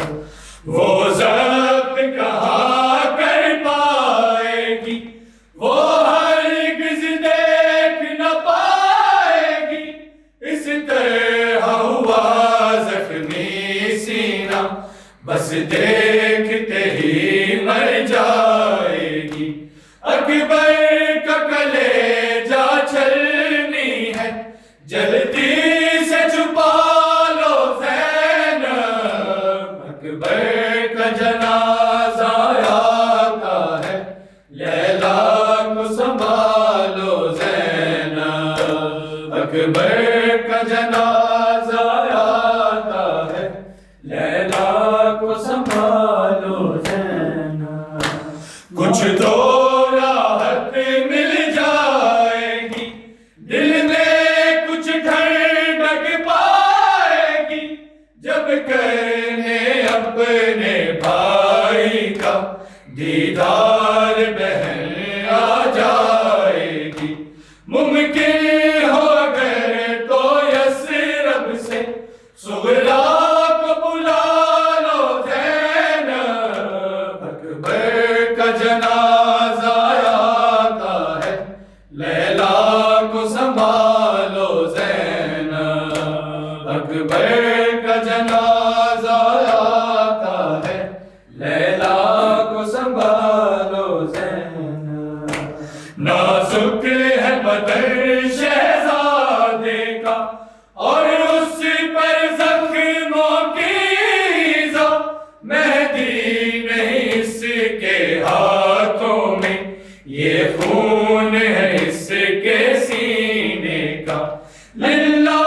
وہ ضبط کہاں کر پائے گی، وہ ہرگز دیکھ نہ پائے گی، اس طرح ہوا زخمی سینہ، بس دیکھتے ہی مر جائے گی، اکبر کا کلیجہ چھلنی ہے، جلدی سے چھپا لو زینب، اکبر کا جنازہ آتا ہے، لیلا کو سنبھالو زینب، اکبر کا جنازہ آتا ہے، لیلا کو سنبھالو زینب، کچھ تو راحت مل جائے گی، دل میں کچھ ٹھنڈک پائے گی، جب کرنے اپنے بھائی کا دیدار بہن آ جائے گی، ممکن ہو اگر تو یثرب سے صغرا کو بلا لو زینب، اکبر کا جنازہ آتا ہے، لیلا کو سنبھالو زینب، اکبر کا جنازہ آتا ہے، لیلا کو سنبھالو زینب، نازک ہے بدن شہزادے کا اور اس پر زخموں کی ایذا، مہدی نہیں اس کے ہاتھوں میں، یہ خون ہے اس کے سینے کا، للہ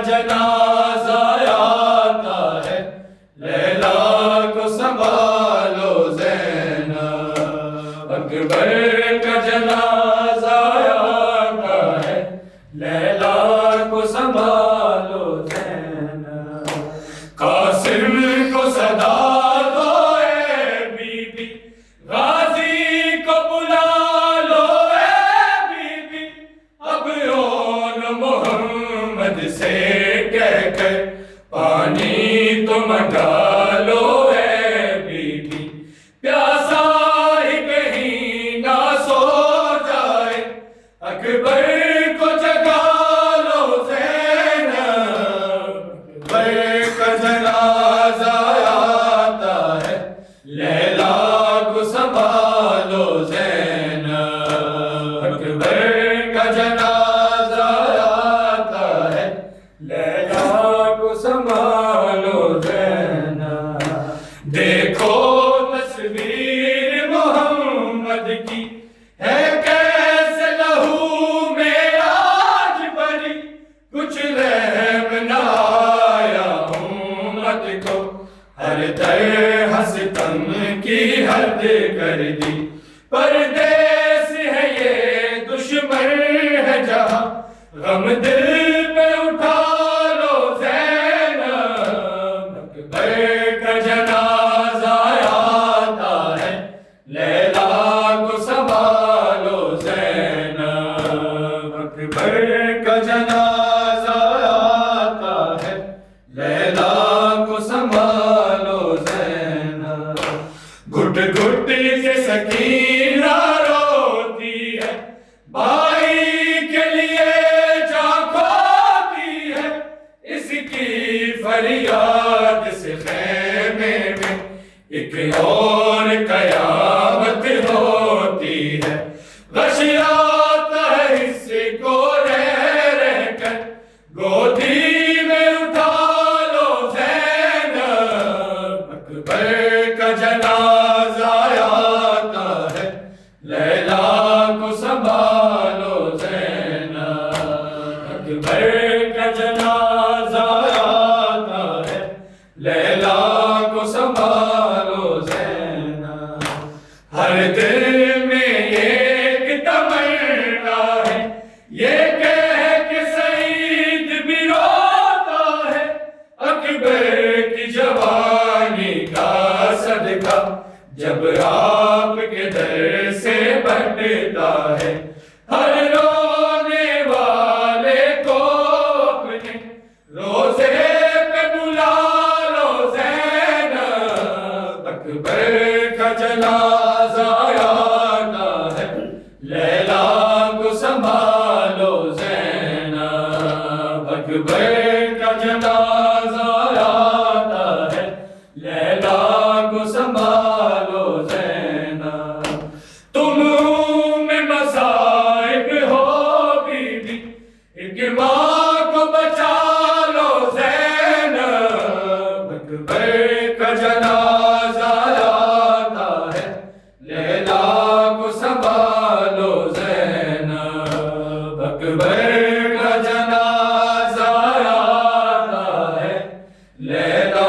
جنازہ آتا ہے لیلا کو سنبھالو زینب اکبر کا جنازہ آتا ہے لیلا کو سنبھالو زینب قاسم کو صدا دو اے بی بی غازی کو بلا لو اے بی بی اب اون محمد سے کہہ کر پانی تو منگا لو اے بی بی پیاسا ہی کہیں نہ سو جائے اکبر کو جگا لو زینب اکبر کا جنازہ آتا ہے لیلا کو سنبھالو زینب اکبر کا جنازہ آتا ہے لیلا کو سنبھالو زینب دیکھو تصویر محمد کی ہے کیسے لہو میں آج بری کچھ رحم نہ آیا امت کو ہر در ہستم کی حد کر دی پردیس ہے یہ دشمن ہے جہاں غم دل پہ اٹھا لو زینب اکبر کا جنازہ آتا ہے لیلا کو سنبھالو زینب اکبر کا جنازہ آتا ہے لیلا کو سنبھالو زینب گھٹ گھٹ کے سکینہ روتی ہے بھائی کے لیے جا کھوتی ہے اس کی فریاد سے خیمے میں ایک اور قیامت ہوتی ہے غشیات ہے اس کو رہ رہ کر گودی میں اٹھا لو زینب اکبر کا جنازہ آتا ہے لیلا کو سنبھالو زینب اکبر کا جنازہ آتا ہے لیلا کو سنبھالو زینب ہر دل میں ایک تمنا ہے یہ کہہ کے سعید بھی روتا ہے اکبر کی جوانی کا صدقہ جب آپ کے در سے بٹتا ہے ہر رونے والے کو اپنے روزے پہ بلا لو زینب اکبر کا جنازہ آتا ہے لیلا کو سنبھالو زینب اکبر کا جنازہ آتا ہے لیلا کو سنبھالو زینب تم میں مصائب ہو بی بی ایک ماں کو بچا لو زینب اکبر کا جنازہ آتا ہے لیلا کو سنبھالو زینب اکبر کا جنازہ آتا ہے لیلا